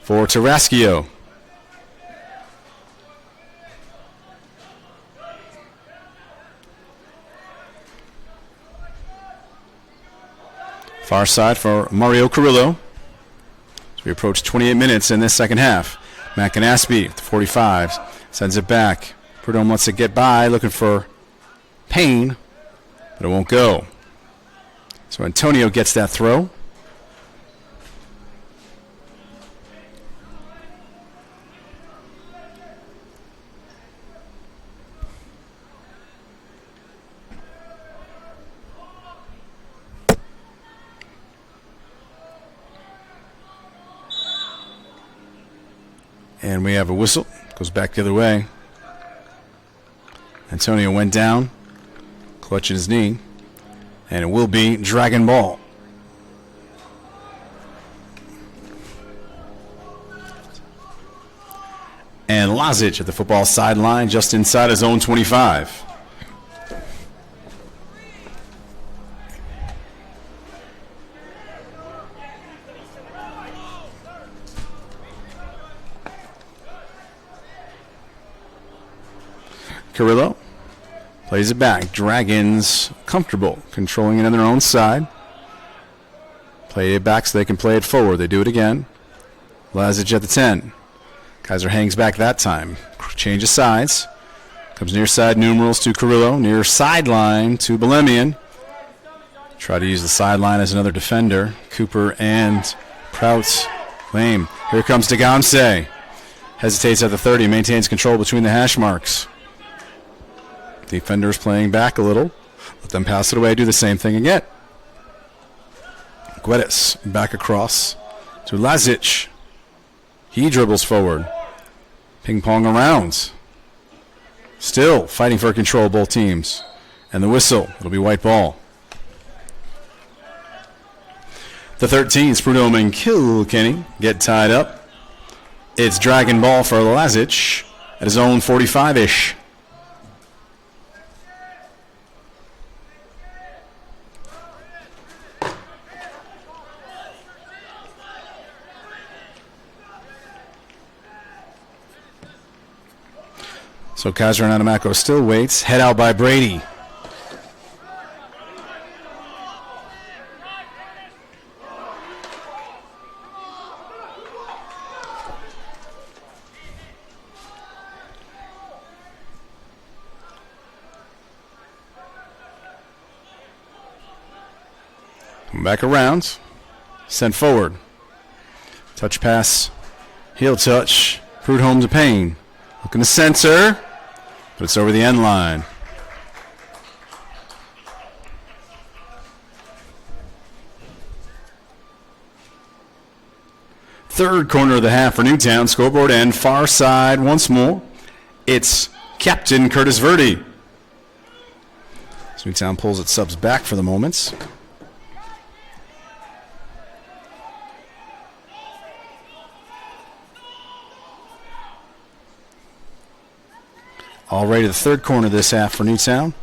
for Tarascio. Far side for Mario Carrillo. As we approach 28 minutes in this second half. McAnaspey at the 45 sends it back. Prudhomme wants to get by, looking for Payne, but it won't go. So Antonio gets that throw. And we have a whistle. Goes back the other way. Antonio went down, clutching his knee, and it will be Dragon Ball. And Lazic at the football sideline just inside his own 25. Carrillo plays it back. Dragons comfortable, controlling it on their own side. Play it back so they can play it forward. They do it again. Lazic at the 10. Kaiser hangs back that time. Change of sides. Comes near side numerals to Carrillo. Near sideline to Belemian. Try to use the sideline as another defender. Cooper and Prout. Lame. Here comes DeGamse. Hesitates at the 30. Maintains control between the hash marks. Defenders playing back a little. Let them pass it away. Do the same thing again. Guedes back across to Lazic. He dribbles forward. Ping pong around. Still fighting for control, both teams. And the whistle. It'll be white ball. The 13s, Prudhomme and Kilkenny, get tied up. It's dragon ball for Lazic at his own 45-ish. So Kaiser and Anamaco still waits. Head out by Brady. Come back around. Sent forward. Touch pass. Heel touch. Prudhomme to Payne. Looking to center. But it's over the end line. Third corner of the half for Newtown. Scoreboard end. Far side once more. It's Captain Curtis Verdi. So Newtown pulls its subs back for the moments. Already the third corner this half for Newtown.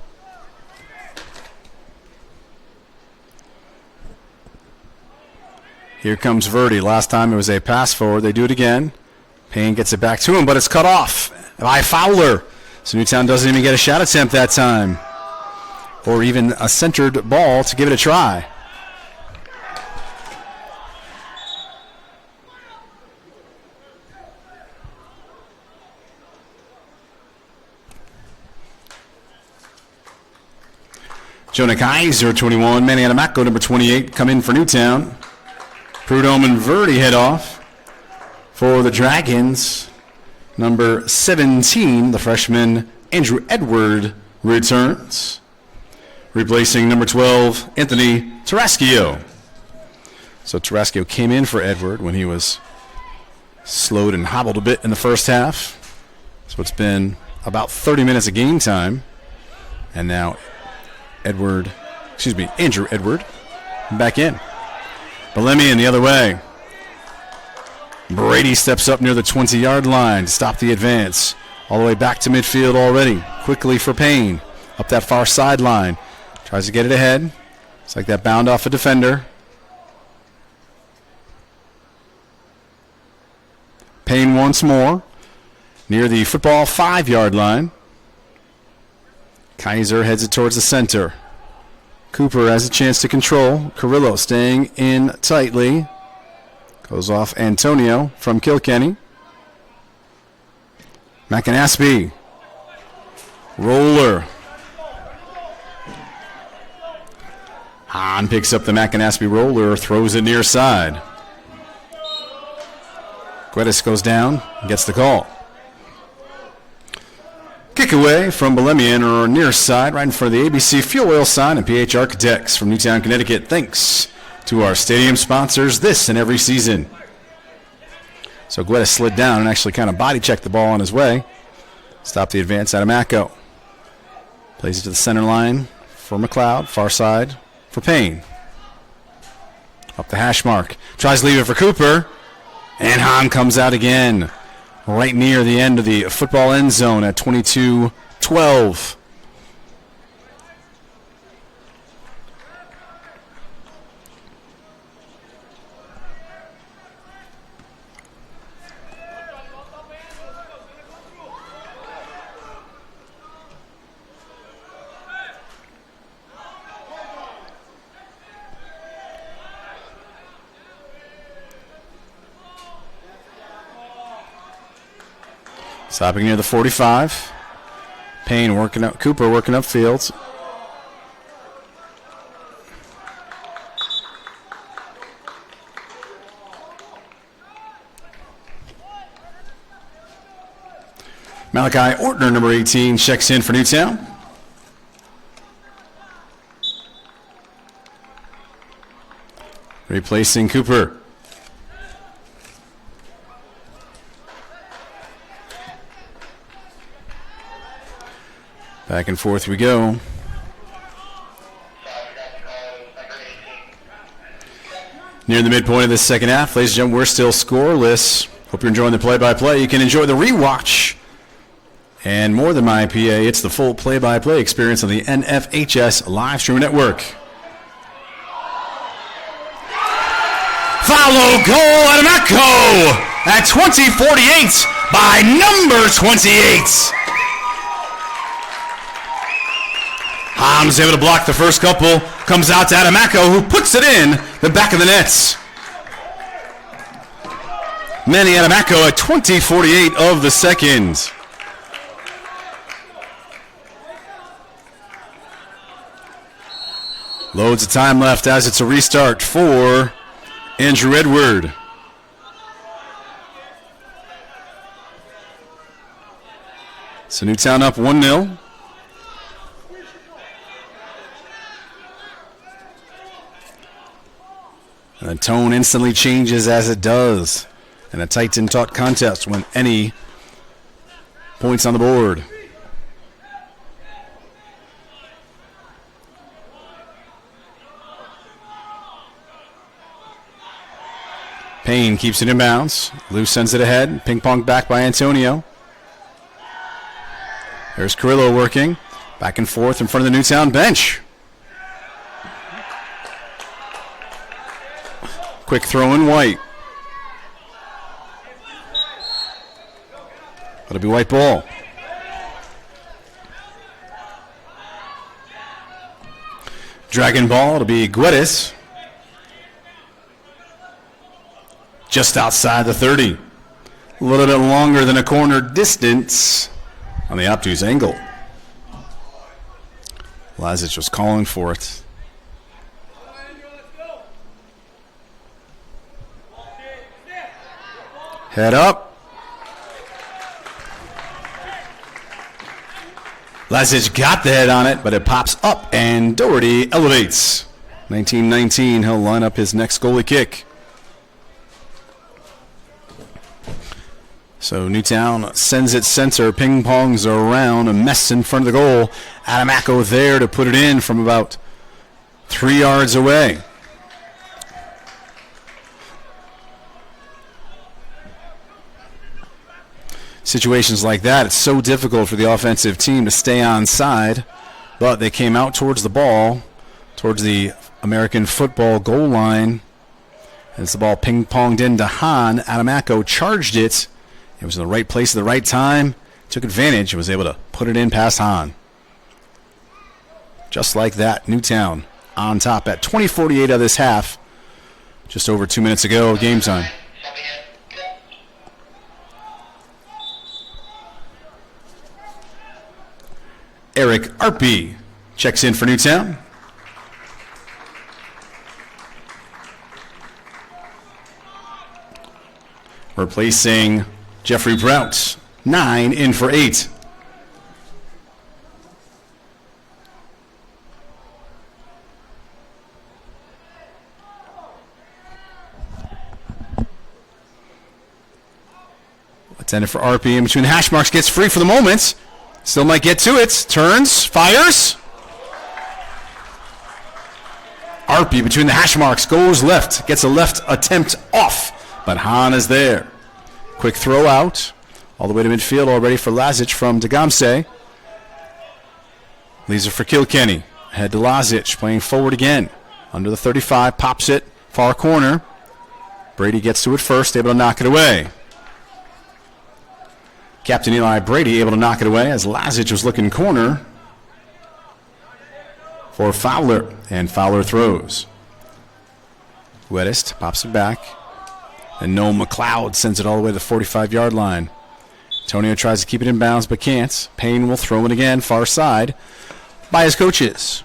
Here comes Verdi. Last time it was a pass forward. They do it again. Payne gets it back to him, but it's cut off by Fowler. So Newtown doesn't even get a shot attempt that time. Or even a centered ball to give it a try. Jonah Kaiser, 21. Manny Anamaco, number 28, come in for Newtown. Prudhomme and Verdi head off. For the Dragons, number 17, the freshman Andrew Edward returns. Replacing number 12, Anthony Tarascio. So Tarascio came in for Edward when he was slowed and hobbled a bit in the first half. So it's been about 30 minutes of game time. And now Andrew Edward back in. Belemian the other way. Brady steps up near the 20-yard line to stop the advance. All the way back to midfield already. Quickly for Payne. Up that far sideline. Tries to get it ahead. It's like that bound off a defender. Payne once more. Near the football 5-yard line. Kaiser heads it towards the center. Cooper has a chance to control. Carrillo staying in tightly. Goes off Antonio from Kilkenny. McAnaspey. Roller. Hahn picks up the McAnaspey roller, throws it near side. Guedes goes down and gets the call. Kick away from Belemian or near side, right in front of the ABC Fuel Oil sign and PH Architects from Newtown, Connecticut. Thanks to our stadium sponsors this and every season. So Guedes slid down and actually kind of body checked the ball on his way. Stop the advance out of Mako. Plays it to the center line for McLeod. Far side for Payne. Up the hash mark. Tries to leave it for Cooper. And Hahn comes out again. Right near the end of the football end zone at 22-12. Stopping near the 45. Payne working up, Cooper working up field. Malachi Ortner, number 18, checks in for Newtown. Replacing Cooper. Back and forth we go. Near the midpoint of this second half, ladies and gentlemen, we're still scoreless. Hope you're enjoying the play-by-play. You can enjoy the rewatch. And more than my PA, it's the full play-by-play experience on the NFHS live stream network. Follow goal at Amako at 20:48 by number 28. Ham's able to block the first couple. Comes out to Adamako, who puts it in the back of the nets. Manny Adamako at 20:48 of the second. Loads of time left as it's a restart for Andrew Edward. So Newtown up 1-0. And the tone instantly changes as it does in a tight and taut contest when any points on the board. Payne keeps it in bounds. Lou sends it ahead. Ping pong back by Antonio. There's Carrillo working. Back and forth in front of the Newtown bench. Quick throw in White. That'll be white ball. Dragon ball, it'll be Guedes. Just outside the 30. A little bit longer than a corner distance on the obtuse angle. Lazic was calling for it. Head up. Lazic got the head on it, but it pops up and Doherty elevates. 19-19, he'll line up his next goalie kick. So Newtown sends it center, ping-pongs around, a mess in front of the goal. Adamako there to put it in from about 3 yards away. Situations like that, it's so difficult for the offensive team to stay on side, but they came out towards the ball, towards the American football goal line. As the ball ping-ponged into Hahn, Adamako charged it. It was in the right place at the right time, took advantage, and was able to put it in past Hahn. Just like that, Newtown on top at 20:48 of this half. Just over 2 minutes ago, game time. Eric Arpey checks in for Newtown. Replacing Jeffrey Prout, 9 in for 8. Intended for RP in between the hash marks, gets free for the moment. Still might get to it. Turns, fires. RP between the hash marks, goes left, gets a left attempt off, but Hahn is there. Quick throw out, all the way to midfield already for Lazic from Degamse. Leaves it for Kilkenny. Head to Lazic, playing forward again. Under the 35, pops it, far corner. Brady gets to it first, able to knock it away. Captain Eli Brady able to knock it away as Lazic was looking corner for Fowler, and Fowler throws. Wettest pops it back. And Noel McLeod sends it all the way to the 45-yard line. Antonio tries to keep it in bounds but can't. Payne will throw it again, far side, by his coaches.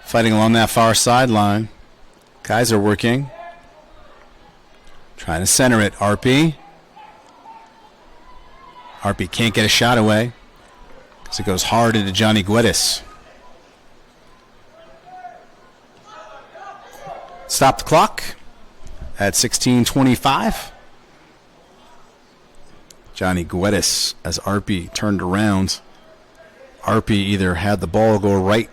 Fighting along that far sideline. Guys are working. Trying to center it. Arpey. Arpey can't get a shot away because it goes hard into Johnny Guedes. Stop the clock at 16:25. Johnny Guedes, as Arpey turned around. Arpey either had the ball go right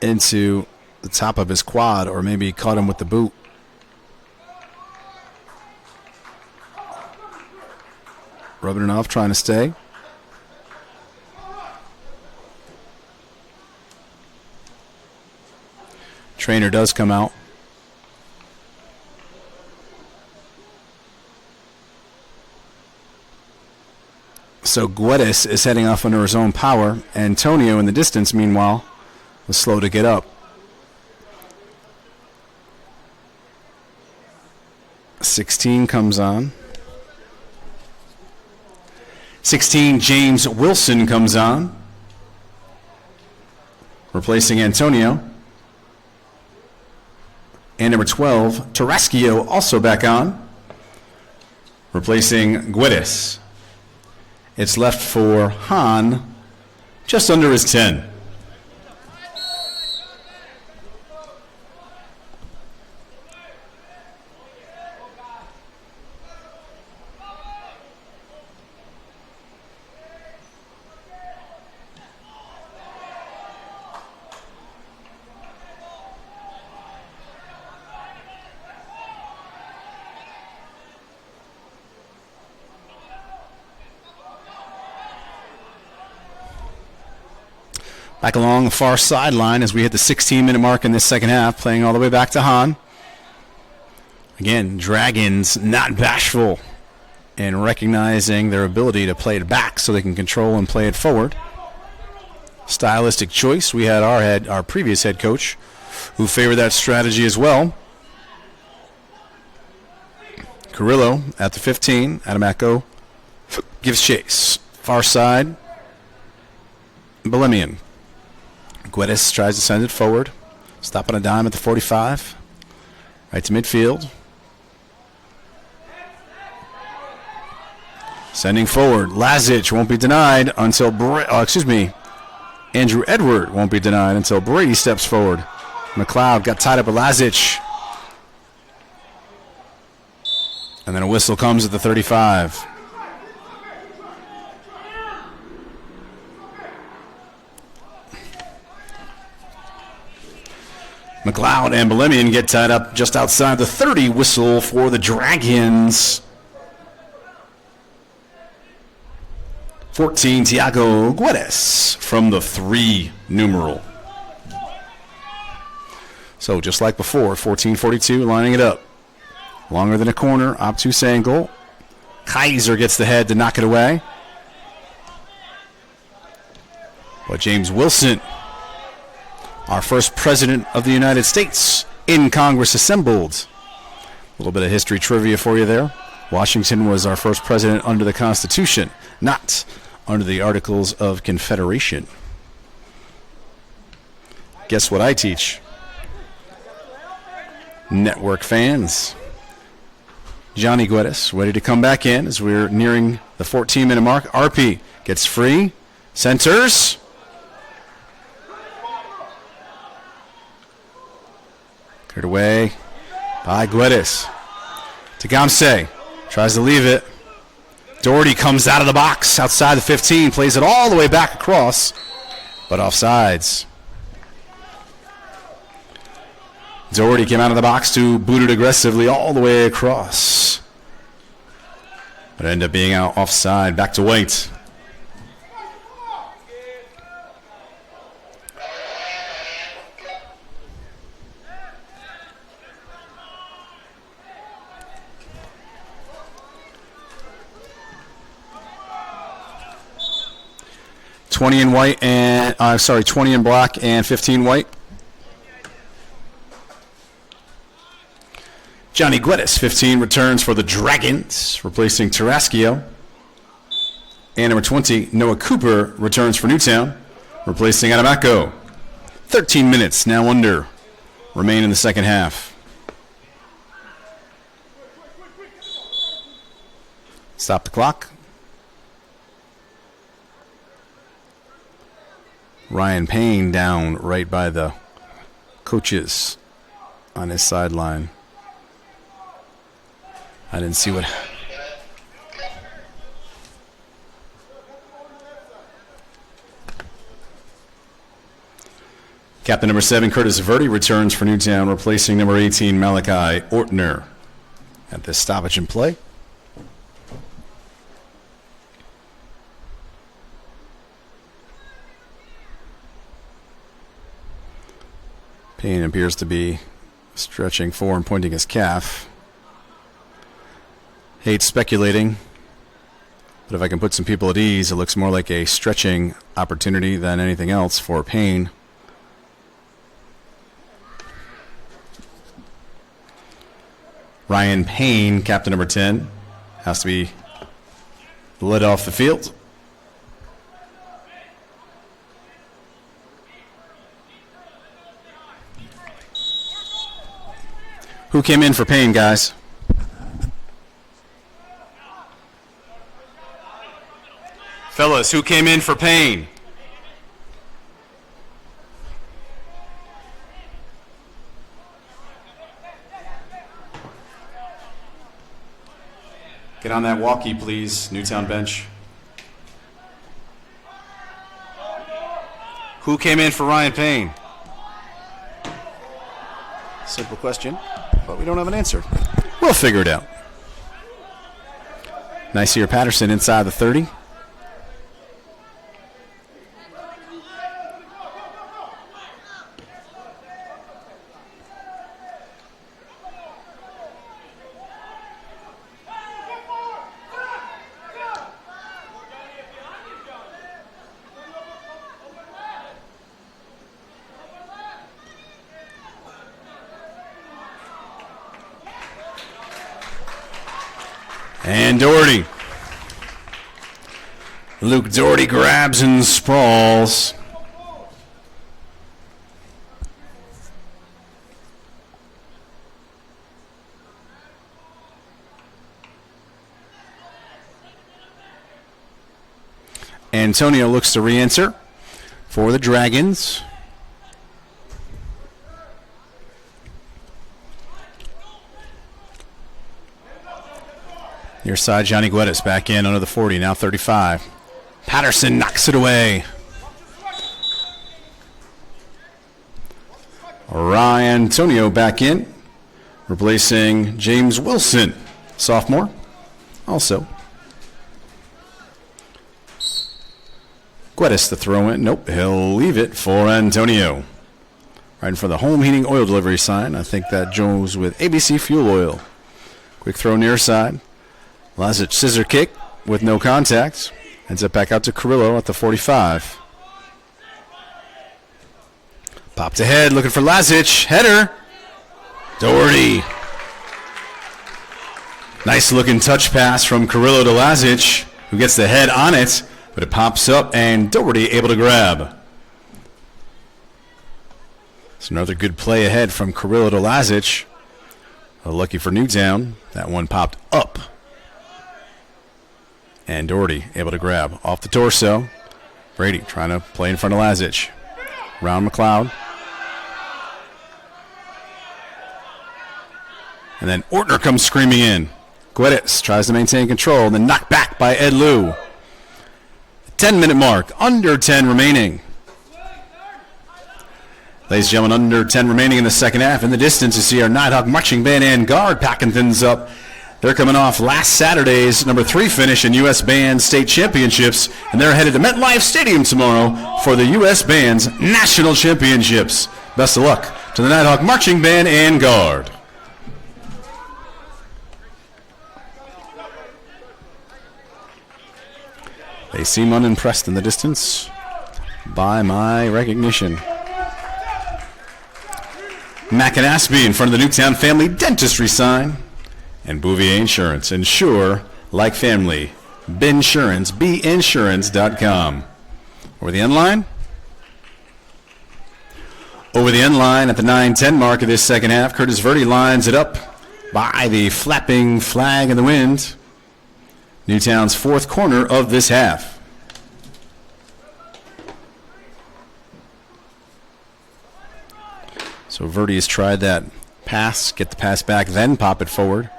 into the top of his quad or maybe caught him with the boot. Rubbing it off, trying to stay. Trainer does come out. So Guedes is heading off under his own power. Antonio in the distance, meanwhile, was slow to get up. 16 comes on. 16, James Wilson comes on, replacing Antonio. And number 12, Tarascio, also back on, replacing Guedes. It's left for Hahn, just under his 10. Back along the far sideline as we hit the 16-minute mark in this second half, playing all the way back to Hahn. Again, Dragons not bashful in recognizing their ability to play it back so they can control and play it forward. Stylistic choice. We had our previous head coach who favored that strategy as well. Carrillo at the 15. Adamaco gives chase. Far side. Bolemian. Guedes tries to send it forward. Stop on a dime at the 45. Right to midfield. Sending forward. Lazic won't be denied until Andrew Edward won't be denied until Brady steps forward. McLeod got tied up with Lazic. And then a whistle comes at the 35. McLeod and Bolemian get tied up just outside the 30. Whistle for the Dragons. 14, Tiago Guedes from the 3 numeral. So just like before, 14-42 lining it up. Longer than a corner, obtuse angle. Kaiser gets the head to knock it away. But James Wilson, our first president of the United States in Congress assembled. A little bit of history trivia for you there. Washington was our first president under the Constitution, not under the Articles of Confederation. Guess what I teach? Network fans. Johnny Guedes ready to come back in as we're nearing the 14-minute mark. RP gets free. Centers. Cleared away by Guedes. Tagamse tries to leave it. Doherty comes out of the box outside the 15, plays it all the way back across, but offsides. Doherty came out of the box to boot it aggressively all the way across, but ended up being out offside. Back to White. 20 in white and 20 in black and 15 white. Johnny Guedes, 15, returns for the Dragons, replacing Tarascio. And number 20, Noah Cooper, returns for Newtown, replacing Adamaco. 13 minutes, now under, remain in the second half. Stop the clock. Ryan Payne down right by the coaches on his sideline. I didn't see what... Captain number 7, Curtis Doherty, returns for Newtown, replacing number 18, Malachi Ortner. At this stoppage in play. Payne appears to be stretching forward and pointing his calf. Hate speculating, but if I can put some people at ease, it looks more like a stretching opportunity than anything else for Payne. Ryan Payne, captain number 10, has to be led off the field. Who came in for Payne, guys? Fellas, who came in for Payne? Get on that walkie, please, Newtown bench. Who came in for Ryan Payne? Simple question, but we don't have an answer. We'll figure it out. Nice here, Patterson inside the 30. And Doherty. Luke Doherty grabs and sprawls. Antonio looks to re-enter for the Dragons. Near side, Johnny Guedes back in under the 40, now 35. Patterson knocks it away. Ryan Antonio back in, replacing James Wilson, sophomore, also. Guedes the throw in. Nope, he'll leave it for Antonio. Right in for the home heating oil delivery sign. I think that goes with ABC Fuel Oil. Quick throw near side. Lazic scissor kick with no contact. Ends up back out to Carrillo at the 45. Popped ahead, looking for Lazic. Header. Doherty. Nice looking touch pass from Carrillo to Lazic, who gets the head on it, but it pops up and Doherty able to grab. So another good play ahead from Carrillo to Lazic. Lucky for Newtown, that one popped up. And Doherty able to grab off the torso. Brady trying to play in front of Lazic. Round McLeod. And then Ortner comes screaming in. Guedes tries to maintain control, then knocked back by Ed Liu. 10-minute mark, under 10 remaining. Ladies and gentlemen, under 10 remaining in the second half. In the distance, you see our Nighthawk Marching Band and Guard packing things up. They're coming off last Saturday's number 3 finish in U.S. Band State Championships, and they're headed to MetLife Stadium tomorrow for the U.S. Band's National Championships. Best of luck to the Nighthawk Marching Band and Guard. They seem unimpressed in the distance. by my recognition. McAnaspey in front of the Newtown Family Dentistry sign. And Bouvier Insurance. Insure like family. Binsurance, binsurance.com. Over the end line. Over the end line at the 9:10 mark of this second half. Curtis Verdi lines it up by the flapping flag in the wind. Newtown's fourth corner of this half. So Verdi has tried that pass, get the pass back, then pop it forward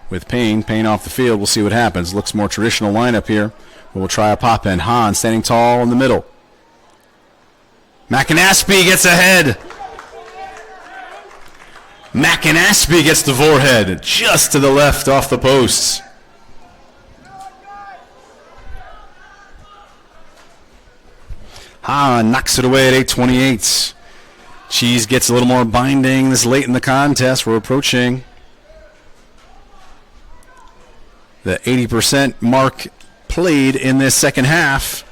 with Payne. Payne off the field. We'll see what happens. Looks more traditional lineup here. We'll try a pop in. Hahn standing tall in the middle. McAnaspey gets ahead. McAnaspey gets the forehead just to the left off the posts. Hahn knocks it away at 8:28. Cheese gets a little more binding this late in the contest. We're approaching the 80% mark played in this second half.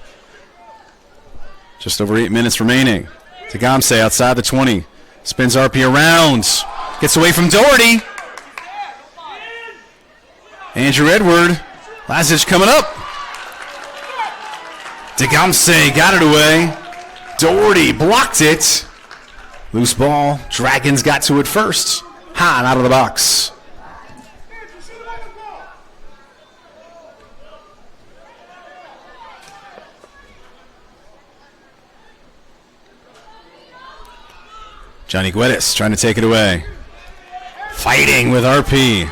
Just over 8 minutes remaining. Tecumseh outside the 20. Spins RP around. Gets away from Doherty. Andrew Edward. Lazic coming up. Tecumseh got it away. Doherty blocked it. Loose ball. Dragons got to it first. Hahn out of the box. Johnny Guedes trying to take it away. Fighting with RP.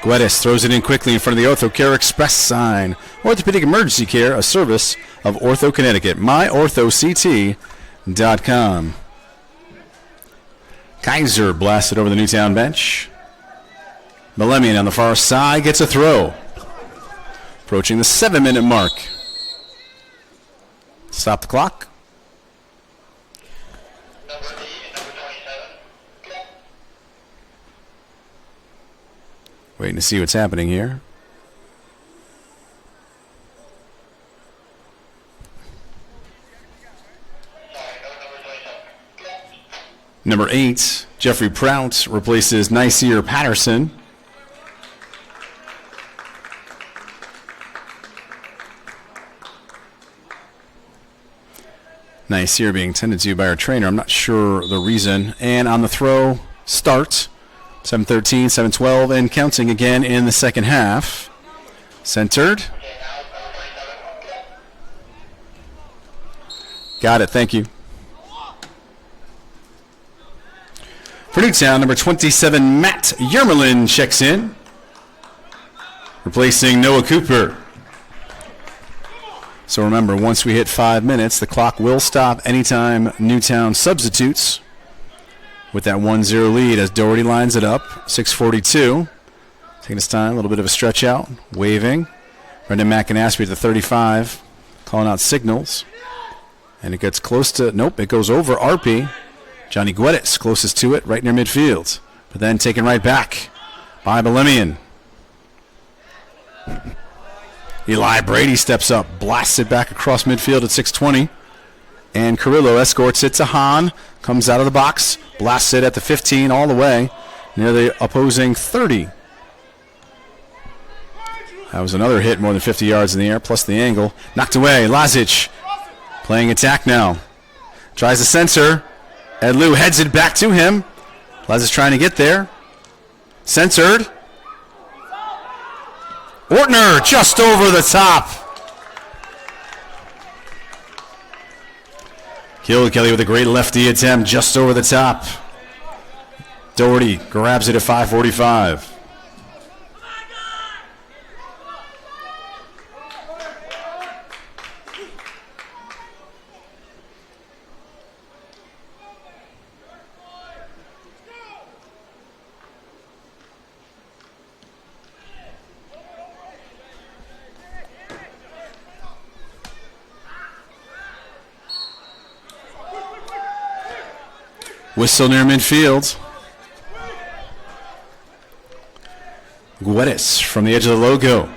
Guedes throws it in quickly in front of the Ortho Care Express sign. Orthopedic Emergency Care, a service of Ortho Connecticut. MyOrthoCT.com. Kaiser blasted over the Newtown bench. Millennium on the far side gets a throw. Approaching the 7-minute mark. Stop the clock. Waiting to see what's happening here. Number 8, Jeffrey Prout replaces Niceer Patterson. Niceer being tended to by our trainer. I'm not sure the reason. And on the throw, start. 7:13, 7:12, and counting again in the second half. Centered. Got it, thank you. For Newtown, number 27, Matt Yermelin checks in, replacing Noah Cooper. So remember, once we hit 5 minutes, the clock will stop anytime Newtown substitutes with that 1-0 lead as Doherty lines it up. 6:42. Taking his time, a little bit of a stretch out, waving. Brendan McAnaspey at the 35, calling out signals. And it gets close to, nope, it goes over RP. Johnny Guedes closest to it, right near midfield. But then taken right back by Belemian. Eli Brady steps up, blasts it back across midfield at 6:20. And Carrillo escorts it to Hahn, comes out of the box, blasts it at the 15 all the way near the opposing 30. That was another hit more than 50 yards in the air, plus the angle. Knocked away, Lazic playing attack now. Tries to censor. Ed Lou heads it back to him. Lazic trying to get there. Censored. Ortner just over the top. Kelly with a great lefty attempt just over the top. Doherty grabs it at 5:45. Whistle near midfield. Guedes from the edge of the logo.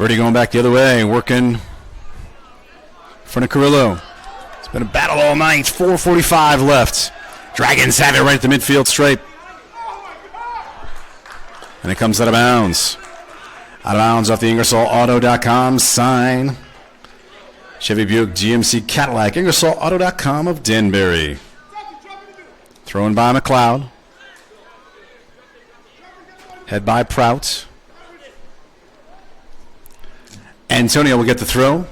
Doherty going back the other way, working in front of Carrillo. It's been a battle all night. 4:45 left. Dragons have it right at the midfield stripe. And it comes out of bounds. Out of bounds off the IngersollAuto.com sign. Chevy Buick GMC Cadillac. IngersollAuto.com of Danbury. Thrown by McLeod. Head by Prout. Antonio will get the throw.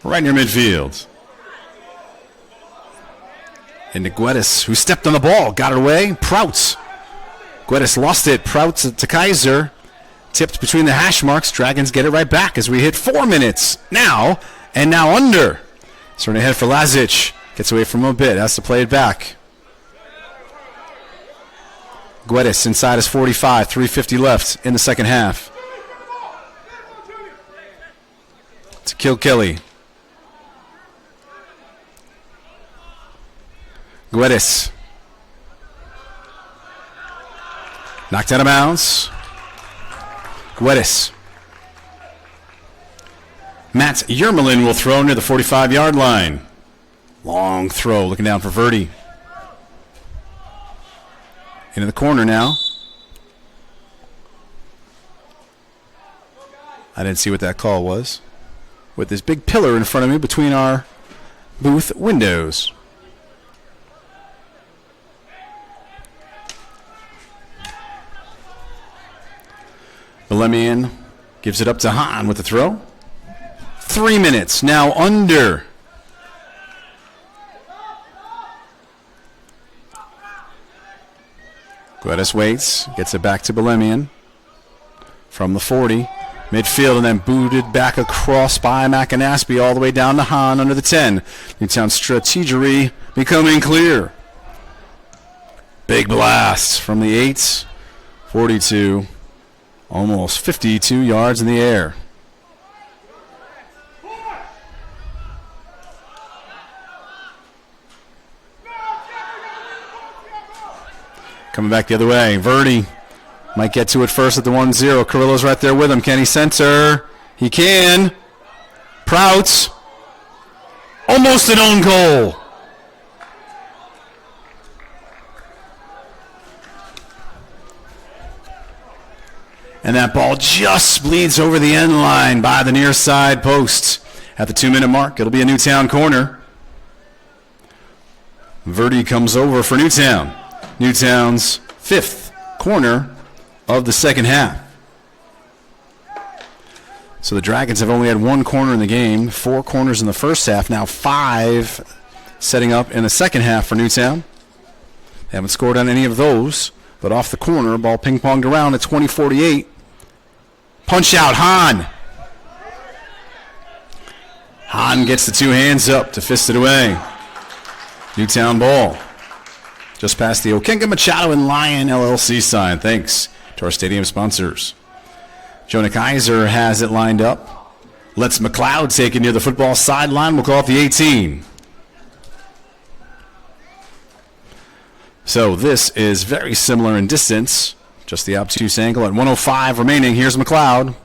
Right near midfield. Into Guedes, who stepped on the ball, got it away. Prout. Guedes lost it. Prout to Kaiser. Tipped between the hash marks. Dragons get it right back as we hit 4 minutes now. And now under. Starting ahead for Lazic. Gets away from him a bit. Has to play it back. Guedes inside his 45. 3:50 left in the second half. To Kilkelly. Guedes. Knocked out of bounds. Guedes. Matt Yermelin will throw near the 45-yard line. Long throw, looking down for Verdi. Into the corner now. I didn't see what that call was. With this big pillar in front of me between our booth windows. Belemian gives it up to Hahn with the throw. 3 minutes, now under. Guedes waits, gets it back to Belemian. From the 40, midfield, and then booted back across by McAnaspey all the way down to Hahn under the 10. Newtown strategery becoming clear. Big blast from the 8, 42. Almost 52 yards in the air. Coming back the other way. Verdi might get to it first at the 1-0. Carrillo's right there with him. Can he center? He can. Prout. Almost an own goal. And that ball just bleeds over the end line by the near side post. At the 2-minute mark, it'll be a Newtown corner. Verdi comes over for Newtown. Newtown's 5th corner of the second half. So the Dragons have only had 1 corner in the game, 4 corners in the first half, now 5 setting up in the second half for Newtown. They haven't scored on any of those. But off the corner, ball ping-ponged around at 20-48. Punch out, Hahn. Hahn gets the 2 hands up to fist it away. Newtown ball. Just past the Okenga Machado and Lion LLC sign. Thanks to our stadium sponsors. Jonah Kaiser has it lined up. Lets McLeod take it near the football sideline. We'll call it the 18. So this is very similar in distance. Just the obtuse angle at 1:05 remaining. Here's McLeod.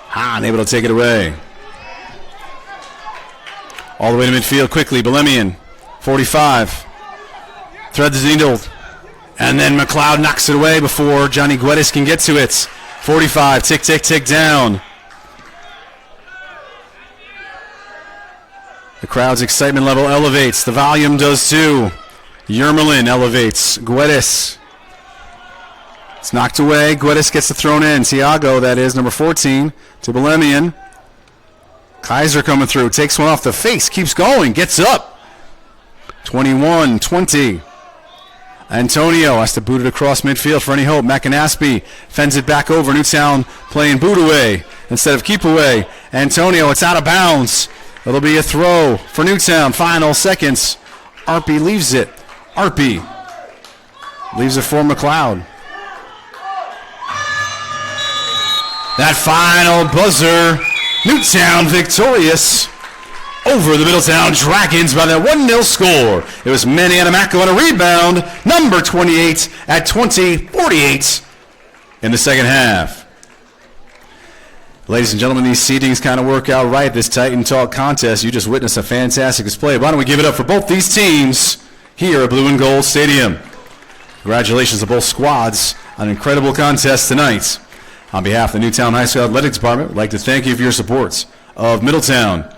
Hahn able to take it away. All the way to midfield quickly. Belemian, 45. Threads the needle. And then McLeod knocks it away before Johnny Guedes can get to it. 45, tick, tick, tick down. The crowd's excitement level elevates. The volume does too. Yermelin elevates. Guedes. It's knocked away. Guedes gets the thrown in. Tiago, that is, number 14, to Belemian. Kaiser coming through. Takes one off the face. Keeps going. Gets up. 21-20. Antonio has to boot it across midfield for any hope. McAnaspey fends it back over. Newtown playing boot away instead of keep away. Antonio, it's out of bounds. It'll be a throw for Newtown. Final seconds. Arpey leaves it. Arpey leaves it for McLeod. That final buzzer. Newtown victorious. over the Middletown Dragons by that 1-0 score. It was Manny Anamaco on a rebound, number 28 at 20-48 in the second half. Ladies and gentlemen, these seedings kind of work out right. This Titan Talk contest, you just witnessed a fantastic display. Why don't we give it up for both these teams here at Blue and Gold Stadium. Congratulations to both squads on an incredible contest tonight. On behalf of the Newtown High School Athletics Department, we'd like to thank you for your support of Middletown.